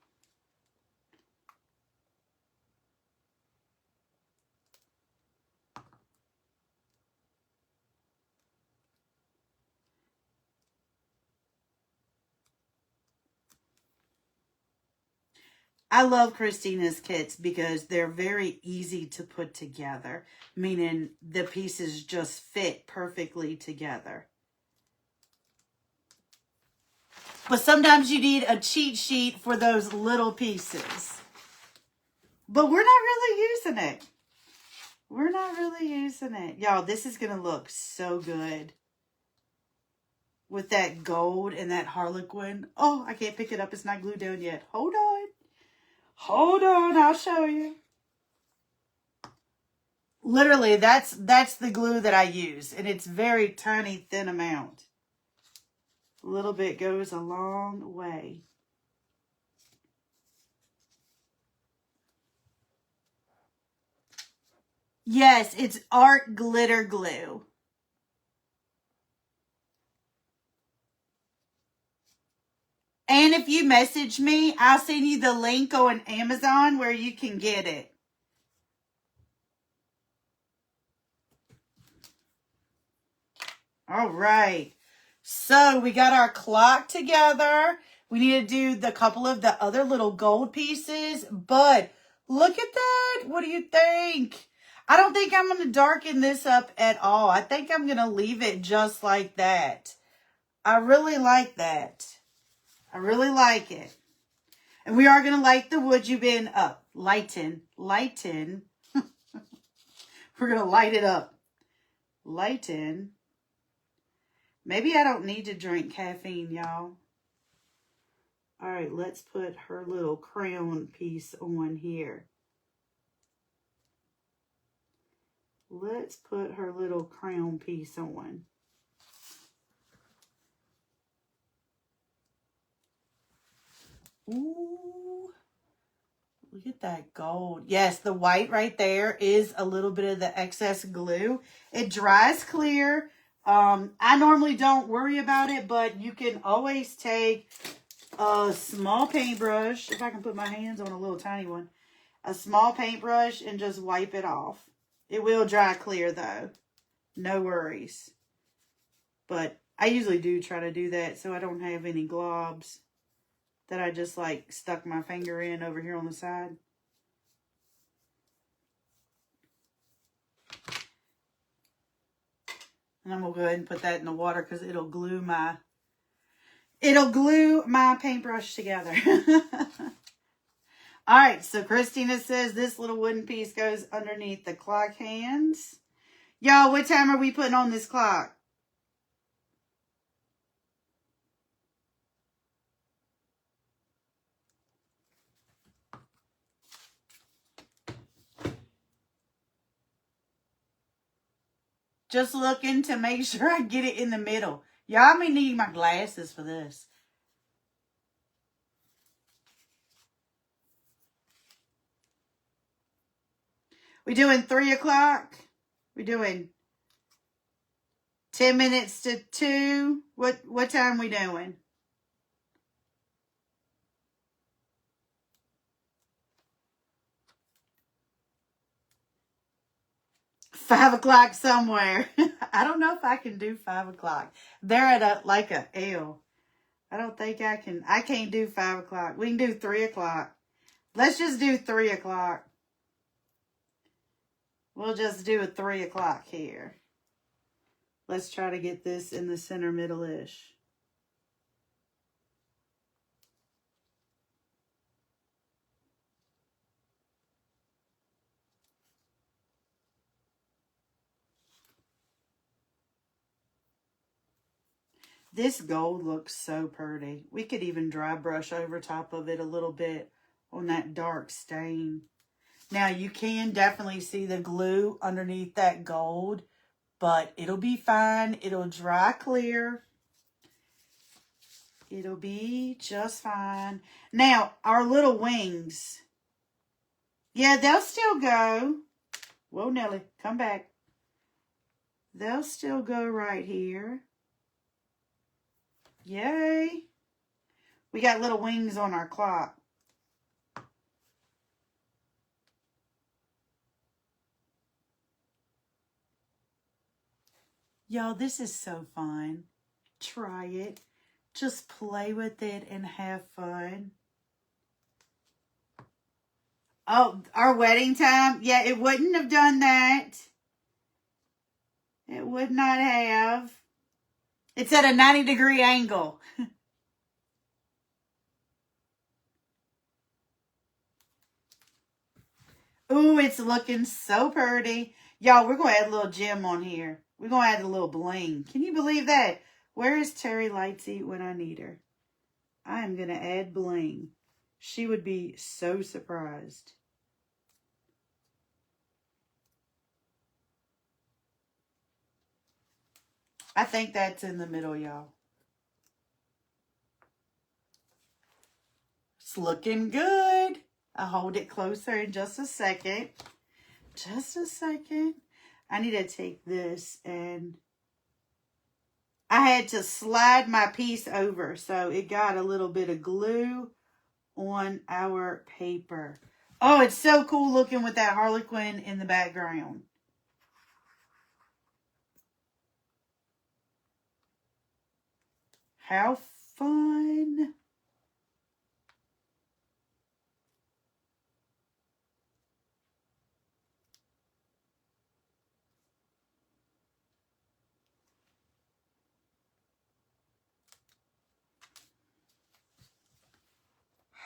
I love Christina's kits because they're very easy to put together, meaning the pieces just fit perfectly together. But sometimes you need a cheat sheet for those little pieces. But we're not really using it. We're not really using it. Y'all, this is going to look so good. With that gold and that harlequin. Oh, I can't pick it up. It's not glued down yet. Hold on. Hold on. I'll show you. Literally, that's the glue that I use. And it's very tiny, thin amount. A little bit goes a long way. Yes, it's art glitter glue. And if you message me, I'll send you the link on Amazon where you can get it. All right. So we got our clock together. We need to do the couple of the other little gold pieces. But look at that. What do you think? I don't think I'm going to darken this up at all. I think I'm going to leave it just like that. I really like that. I really like it. And we are going to light the woodgie bin up. Lighten. We're going to light it up. Lighten. Maybe I don't need to drink caffeine, y'all. All right, let's put her little crown piece on here. Let's put her little crown piece on. Ooh, look at that gold. Yes, the white right there is a little bit of the excess glue. It dries clear. I normally don't worry about it, but you can always take a small paintbrush, if I can put my hands on a little tiny one, a small paintbrush and just wipe it off. It will dry clear though. No worries. But I usually do try to do that so I don't have any globs that I just like stuck my finger in over here on the side. And I'm going to go ahead and put that in the water because it'll glue my paintbrush together. All right, so Christina says this little wooden piece goes underneath the clock hands. Y'all, what time are we putting on this clock? Just looking to make sure I get it in the middle. Y'all may need my glasses for this. We doing 3 o'clock? We doing 10 minutes to 2? What time we doing? $5 o'clock somewhere. I don't know if I can do 5 o'clock. They're at like a L. I don't think I can. I can't do 5 o'clock. We can do 3 o'clock. Let's just do 3 o'clock. We'll just do a 3 o'clock here. Let's try to get this in the center middle-ish. This gold looks so pretty. We could even dry brush over top of it a little bit on that dark stain. Now, you can definitely see the glue underneath that gold, but it'll be fine. It'll dry clear. It'll be just fine. Now, our little wings. Yeah, they'll still go. Whoa, Nelly, come back. They'll still go right here. Yay. We got little wings on our clock. Y'all, this is so fun. Try it. Just play with it and have fun. Oh, our wedding time? Yeah, it wouldn't have done that. It would not have. It's at a 90-degree angle. Ooh, it's looking so pretty. Y'all, we're going to add a little gem on here. We're going to add a little bling. Can you believe that? Where is Terry Lightsey when I need her? I am going to add bling. She would be so surprised. I think that's in the middle, y'all. It's looking good. I'll hold it closer in just a second. Just a second. I need to take this and I had to slide my piece over, so it got a little bit of glue on our paper. Oh, it's so cool looking with that Harlequin in the background. How fun.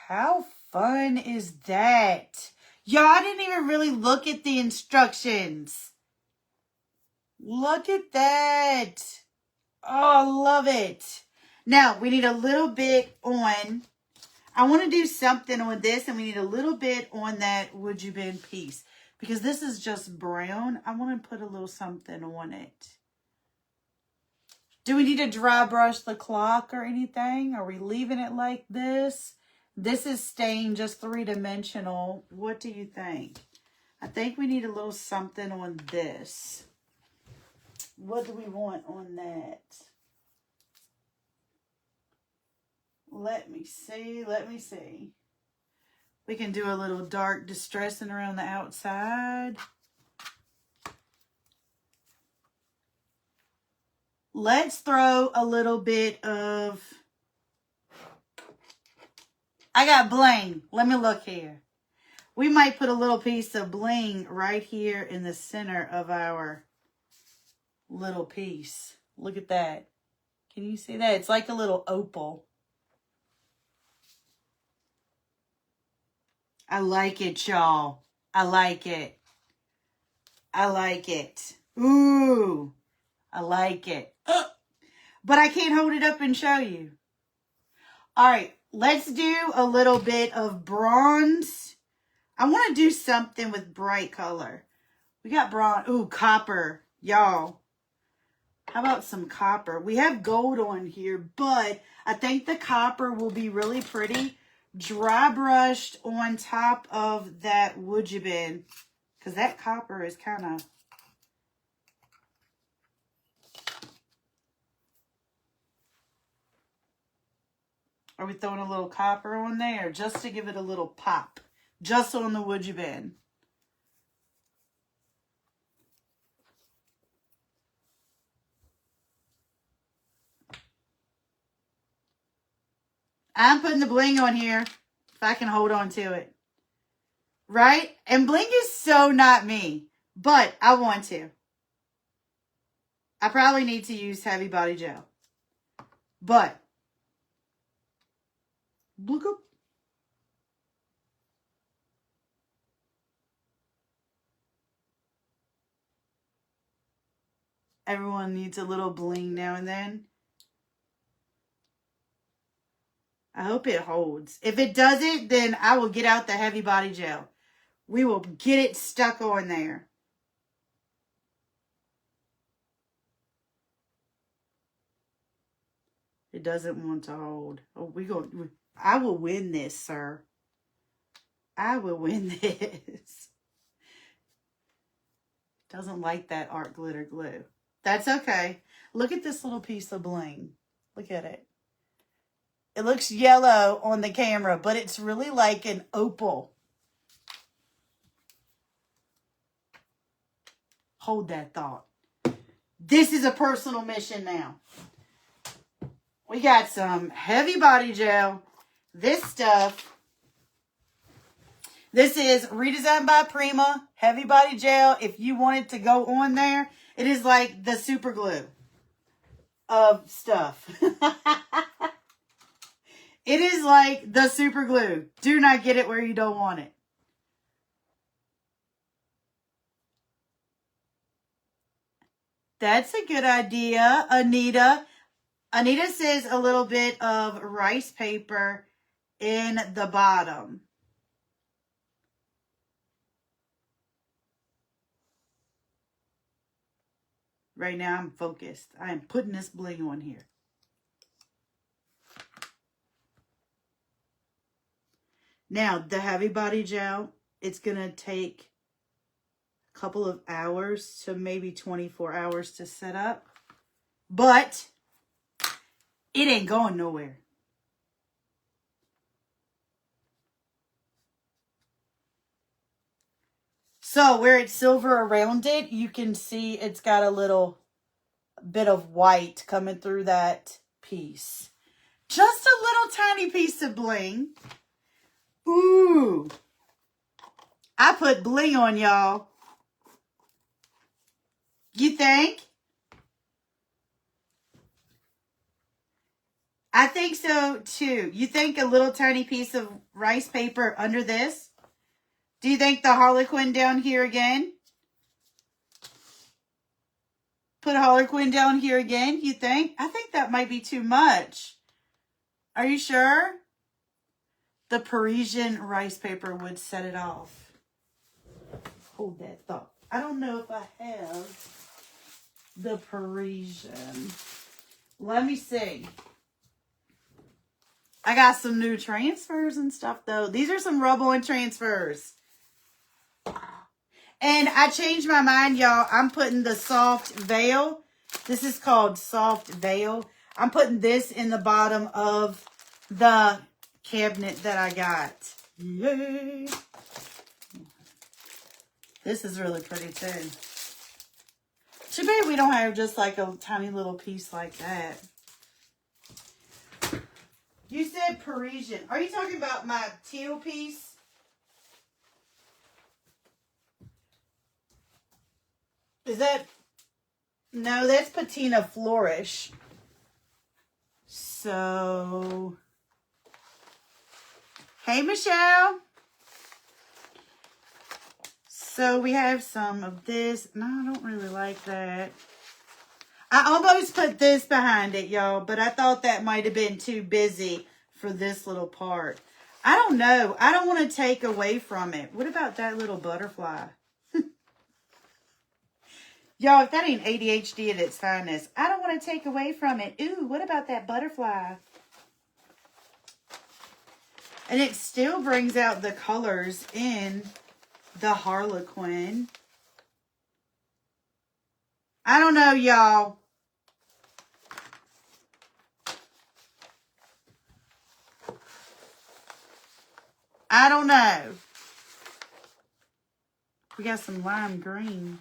How fun is that? Y'all didn't even really look at the instructions. Look at that. Oh, I love it. Now, we need a little bit on, I want to do something on this, and we need a little bit on that Would You Bend piece. Because this is just brown. I want to put a little something on it. Do we need to dry brush the clock or anything? Are we leaving it like this? This is staying just 3-dimensional. What do you think? I think we need a little something on this. What do we want on that? Let me see. Let me see. We can do a little dark distressing around the outside. Let's throw a little bit of... I got bling. Let me look here. We might put a little piece of bling right here in the center of our little piece. Look at that. Can you see that? It's like a little opal. I like it, y'all. I like it. I like it. Ooh. I like it. But I can't hold it up and show you. All right. Let's do a little bit of bronze. I want to do something with bright color. We got bronze. Ooh, copper. Y'all. How about some copper? We have gold on here, but I think the copper will be really pretty. Dry brushed on top of that Would You Bend. Because that copper is kind of... Are we throwing a little copper on there just to give it a little pop? Just on the wood you been. I'm putting the bling on here if I can hold on to it. Right? And bling is so not me, but I want to. I probably need to use heavy body gel. But, look up. Everyone needs a little bling now and then. I hope it holds. If it doesn't, then I will get out the heavy body gel. We will get it stuck on there. It doesn't want to hold. Oh, I will win this, sir. I will win this. Doesn't like that art glitter glue. That's okay. Look at this little piece of bling. Look at it. It looks yellow on the camera, but it's really like an opal. Hold that thought. This is a personal mission now. We got some heavy body gel. This stuff. This is redesigned by Prima. Heavy body gel. If you want it to go on there, it is like the super glue of stuff. It is like the super glue. Do not get it where you don't want it. That's a good idea, Anita. Anita says a little bit of rice paper in the bottom. Right now I'm focused. I am putting this bling on here. Now, the heavy body gel, it's going to take a couple of hours to maybe 24 hours to set up. But it ain't going nowhere. So where it's silver around it, you can see it's got a little bit of white coming through that piece. Just a little tiny piece of bling. Ooh. I put bling on, y'all. You think? I think so too. You think a little tiny piece of rice paper under this? Do you think the Harlequin down here again? Put a Harlequin down here again, you think? I think that might be too much. Are you sure? The Parisian rice paper would set it off. Hold that thought. I don't know if I have the Parisian. Let me see. I got some new transfers and stuff, though. These are some rub-on transfers. And I changed my mind, y'all. I'm putting the soft veil. This is called soft veil. I'm putting this in the bottom of the cabinet that I got. Yay! This is really pretty, too. Too bad we don't have just like a tiny little piece like that. You said Parisian. Are you talking about my teal piece? Is that... No, that's Patina Flourish. So... Hey, Michelle. So we have some of this. No, I don't really like that. I almost put this behind it, y'all, but I thought that might have been too busy for this little part. I don't know. I don't want to take away from it. What about that little butterfly? Y'all, if that ain't ADHD at its finest, I don't want to take away from it. Ooh, what about that butterfly? And it still brings out the colors in the Harlequin. I don't know, y'all. I don't know. We got some lime green.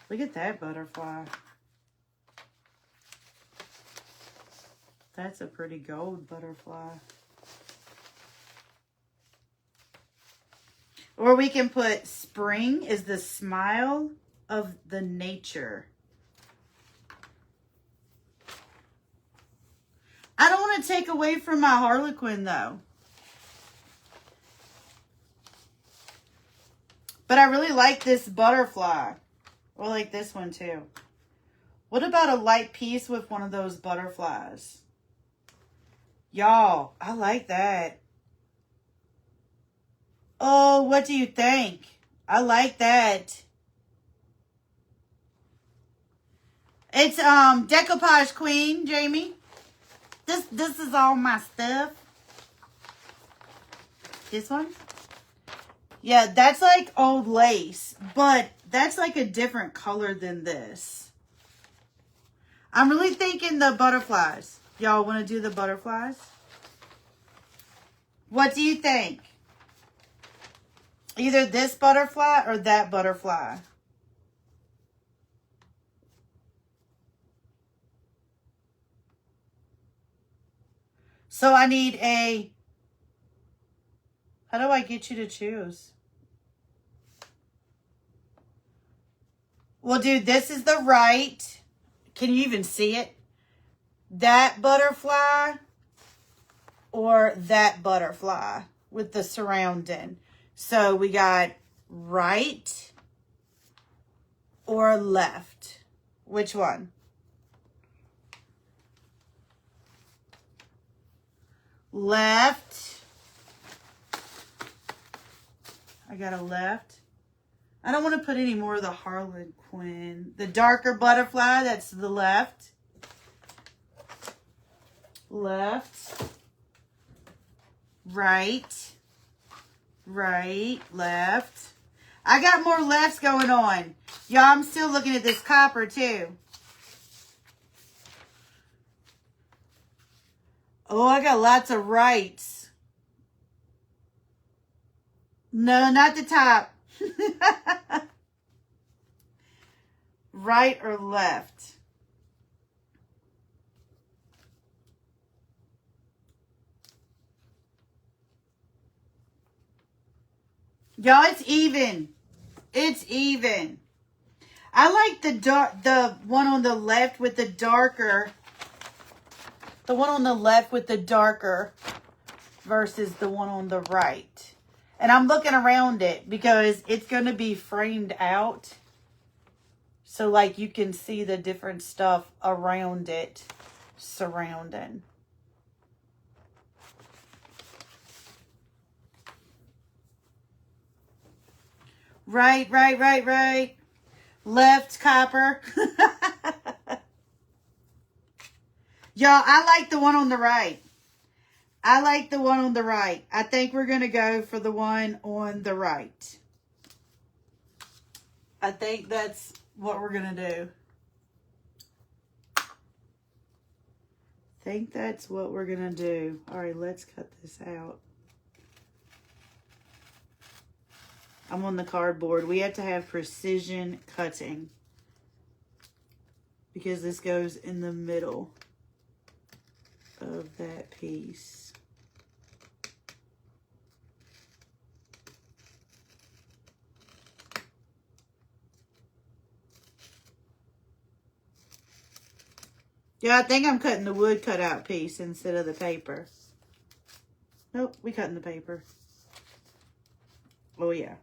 Look at that butterfly. That's a pretty gold butterfly. Or we can put spring is the smile of the nature. I don't want to take away from my Harlequin though. But I really like this butterfly. I like this one too. What about a light piece with one of those butterflies? Y'all, I like that. Oh, what do you think? I like that. It's Decoupage Queen, Jamie. This is all my stuff. This one? Yeah, that's like old lace, but that's like a different color than this. I'm really thinking the butterflies. Y'all want to do the butterflies? What do you think? Either this butterfly or that butterfly. So I need a... How do I get you to choose? Well, dude, this is the right. Can you even see it? That butterfly or that butterfly with the surrounding. So we got right or left. Which one? Left. I got a left. I don't want to put any more of the Harlequin. The darker butterfly, that's the left. Left. Right. Right. Left. I got more lefts going on. Y'all, I'm still looking at this copper too. Oh, I got lots of rights. No, not the top. Right or left? Y'all, it's even. It's even. I like the one on the left with the darker. The one on the left with the darker versus the one on the right. And I'm looking around it because it's going to be framed out. So like you can see the different stuff around it surrounding. Right, right, right, right. Left, copper. Y'all, I like the one on the right. I like the one on the right. I think we're going to go for the one on the right. I think that's what we're going to do. I think that's what we're going to do. All right, let's cut this out. I'm on the cardboard. We have to have precision cutting because this goes in the middle of that piece. Yeah, I think I'm cutting the wood cutout piece instead of the paper. Nope, we cutting the paper. Oh, yeah.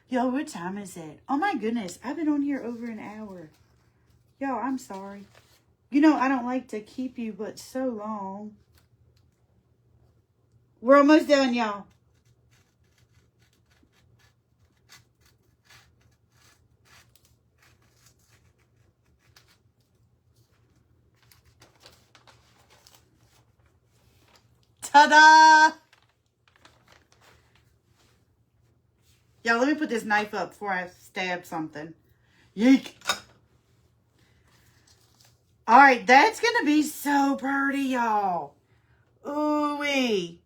Yo, what time is it? Oh, my goodness. I've been on here over an hour. Yo, I'm sorry. You know, I don't like to keep you but so long. We're almost done, y'all. Ta-da! Y'all, let me put this knife up before I stab something. Yeek! Alright, that's going to be so pretty, y'all. Ooh-wee.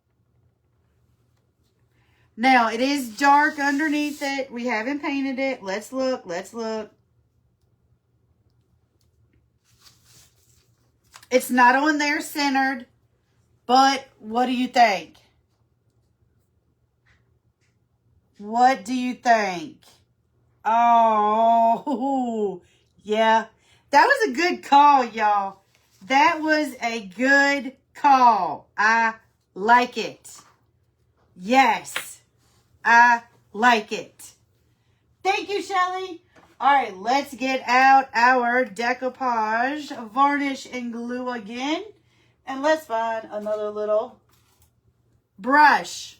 Now, it is dark underneath it. We haven't painted it. Let's look. Let's look. It's not on there centered. But what do you think? What do you think? Oh, yeah. That was a good call, y'all. That was a good call. I like it. Yes, I like it. Thank you, Shelly. All right, let's get out our decoupage, varnish and glue again. And let's find another little brush.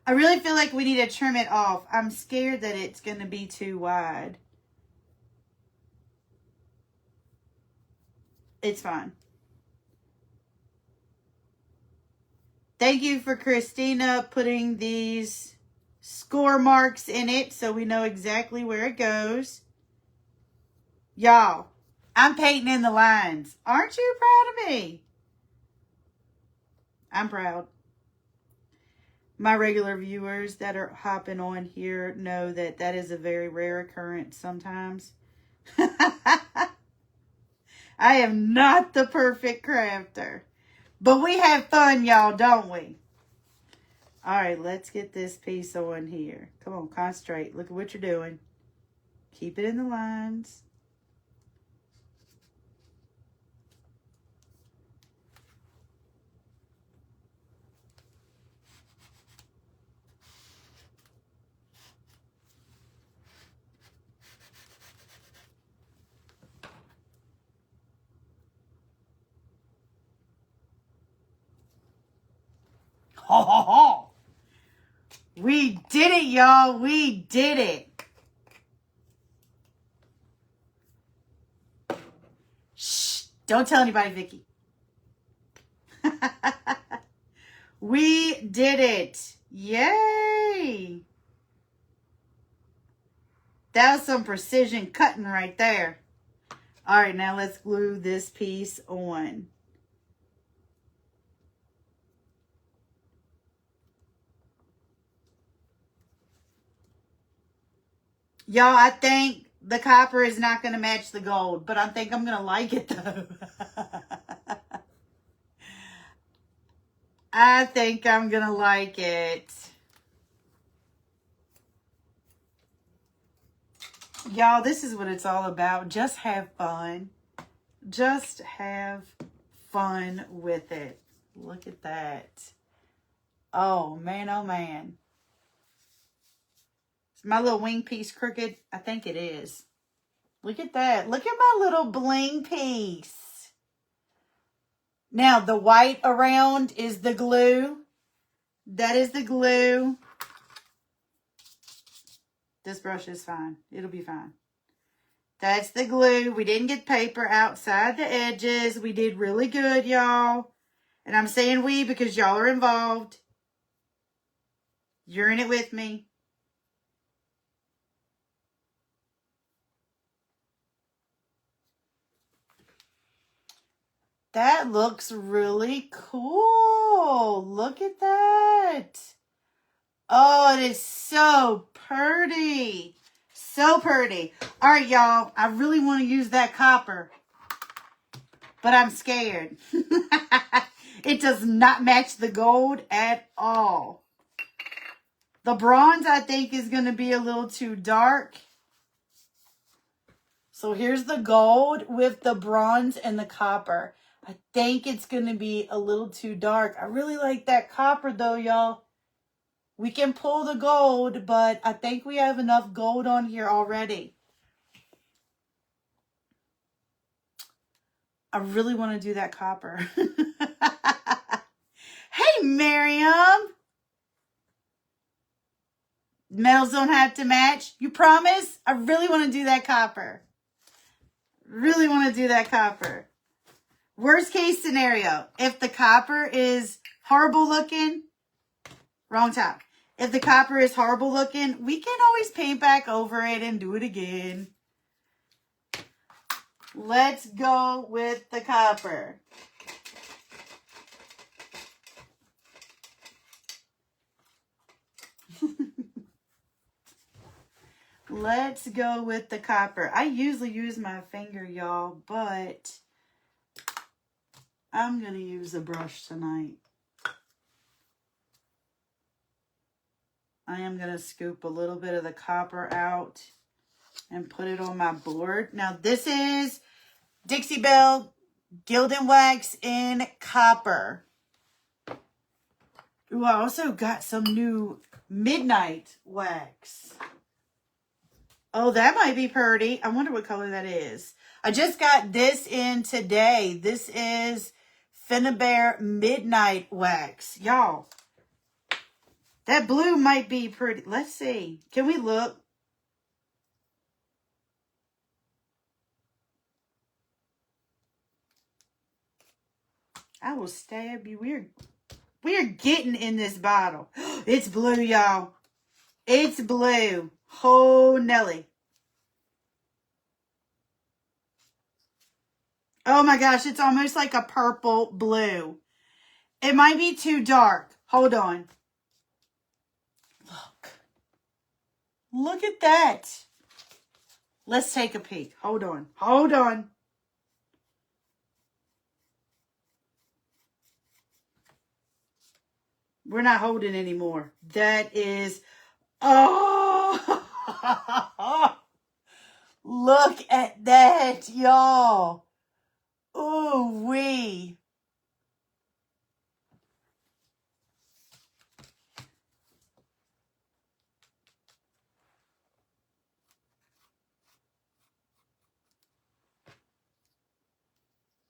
I really feel like we need to trim it off. I'm scared that it's going to be too wide. It's fine. Thank you for Christina putting these score marks in it so we know exactly where it goes. Y'all, I'm painting in the lines. Aren't you proud of me? I'm proud. My regular viewers that are hopping on here know that that is a very rare occurrence sometimes. I am not the perfect crafter. But we have fun, y'all, don't we? All right, let's get this piece on here. Come on, concentrate. Look at what you're doing. Keep it in the lines. Ho, ho, ho. We did it, y'all. We did it. Shh. Don't tell anybody, Vicky. We did it. Yay. That was some precision cutting right there. All right, now let's glue this piece on. Y'all, I think the copper is not going to match the gold, but I think I'm going to like it, though. I think I'm going to like it. Y'all, this is what it's all about. Just have fun. Just have fun with it. Look at that. Oh, man, oh, man. Is my little wing piece crooked? I think it is. Look at that. Look at my little bling piece. Now, the white around is the glue. That is the glue. This brush is fine. It'll be fine. That's the glue. We didn't get paper outside the edges. We did really good, y'all. And I'm saying we because y'all are involved. You're in it with me. That looks really cool. Look at that. Oh, it is so pretty. So pretty. All right, y'all. I really want to use that copper. But I'm scared. It does not match the gold at all. The bronze, I think, is going to be a little too dark. So here's the gold with the bronze and the copper. I think it's going to be a little too dark. I really like that copper, though, y'all. We can pull the gold, but I think we have enough gold on here already. I really want to do that copper. Hey, Miriam. Metals don't have to match. You promise? I really want to do that copper. Really want to do that copper. Worst case scenario, if the copper is horrible looking, wrong top. If the copper is horrible looking, we can always paint back over it and do it again. Let's go with the copper. Let's go with the copper. I usually use my finger, y'all, but I'm going to use a brush tonight. I am going to scoop a little bit of the copper out and put it on my board. Now, this is Dixie Belle Gilded Wax in copper. Ooh, I also got some new Midnight Wax. Oh, that might be pretty. I wonder what color that is. I just got this in today. This is Finnabair Midnight Wax. Y'all, that blue might be pretty. Let's see. Can we look? I will stab you. We're getting in this bottle. It's blue, y'all. It's blue. Oh, Nelly. Oh my gosh, it's almost like a purple blue. It might be too dark. Hold on. Look. Look at that. Let's take a peek. Hold on. Hold on. We're not holding anymore. That is... Oh! Look at that, y'all. Ooh wee.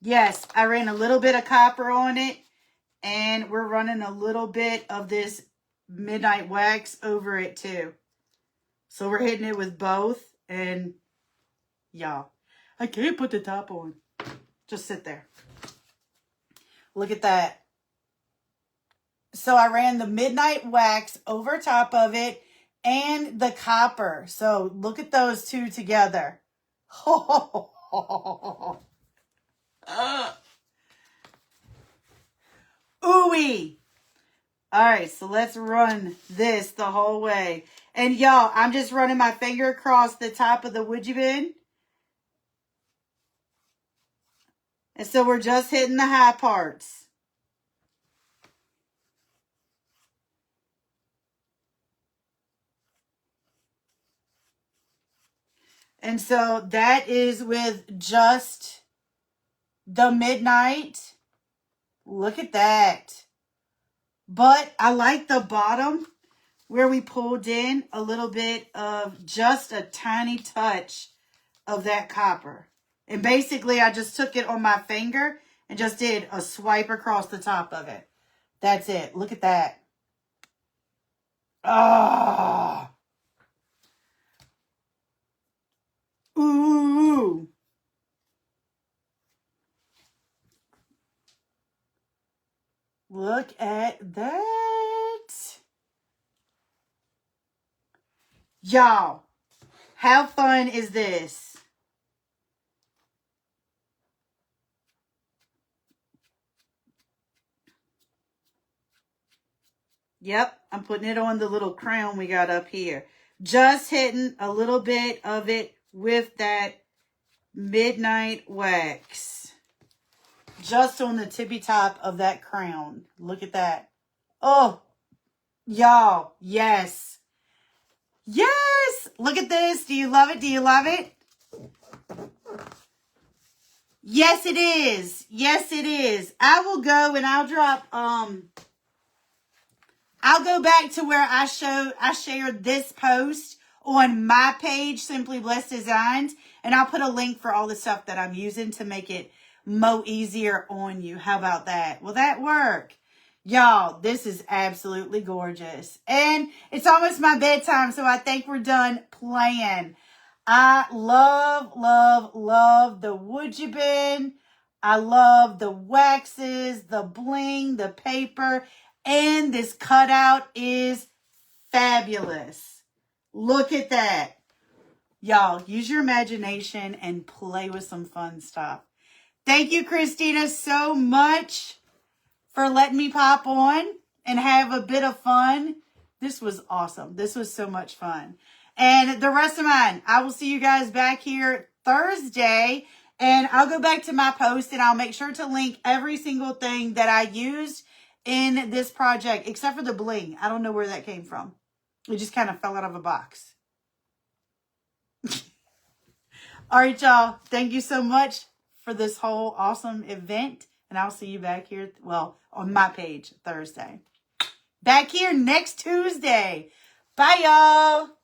Yes, I ran a little bit of copper on it, and we're running a little bit of this Midnight Wax over it too. So we're hitting it with both, and y'all, I can't put the top on. Just sit there. Look at that. So I ran the Midnight Wax over top of it and the copper. So look at those two together. Ooh-wee. All right, so let's run this the whole way. And y'all, I'm just running my finger across the top of the woodgie bin. And so we're just hitting the high parts. And so that is with just the Midnight. Look at that. But I like the bottom where we pulled in a little bit of just a tiny touch of that copper. And basically I just took it on my finger and just did a swipe across the top of it. That's it. Look at that. Ah. Ooh. Look at that. Y'all, how fun is this? Yep, I'm putting it on the little crown we got up here. Just hitting a little bit of it with that Midnight Wax. Just on the tippy top of that crown. Look at that. Oh, y'all, yes. Yes! Look at this. Do you love it? Do you love it? Yes, it is. Yes, it is. I will go and I'll drop I'll go back to where I shared this post on my page, Simply Blessed Designs, and I'll put a link for all the stuff that I'm using to make it mo easier on you. How about that? Will that work? Y'all, this is absolutely gorgeous. And it's almost my bedtime, so I think we're done playing. I love, love, love the wood bin. I love the waxes, the bling, the paper, and this cutout is fabulous. Look at that. Y'all, use your imagination and play with some fun stuff. Thank you, Christina, so much for letting me pop on and have a bit of fun. This was awesome. This was so much fun. And the rest of mine, I will see you guys back here Thursday. And I'll go back to my post and I'll make sure to link every single thing that I used in this project, except for the bling. I don't know where that came from. It just kind of fell out of a box. All right, y'all. Thank you so much for this whole awesome event. And I'll see you back here, well, on my page Thursday. Back here next Tuesday. Bye, y'all.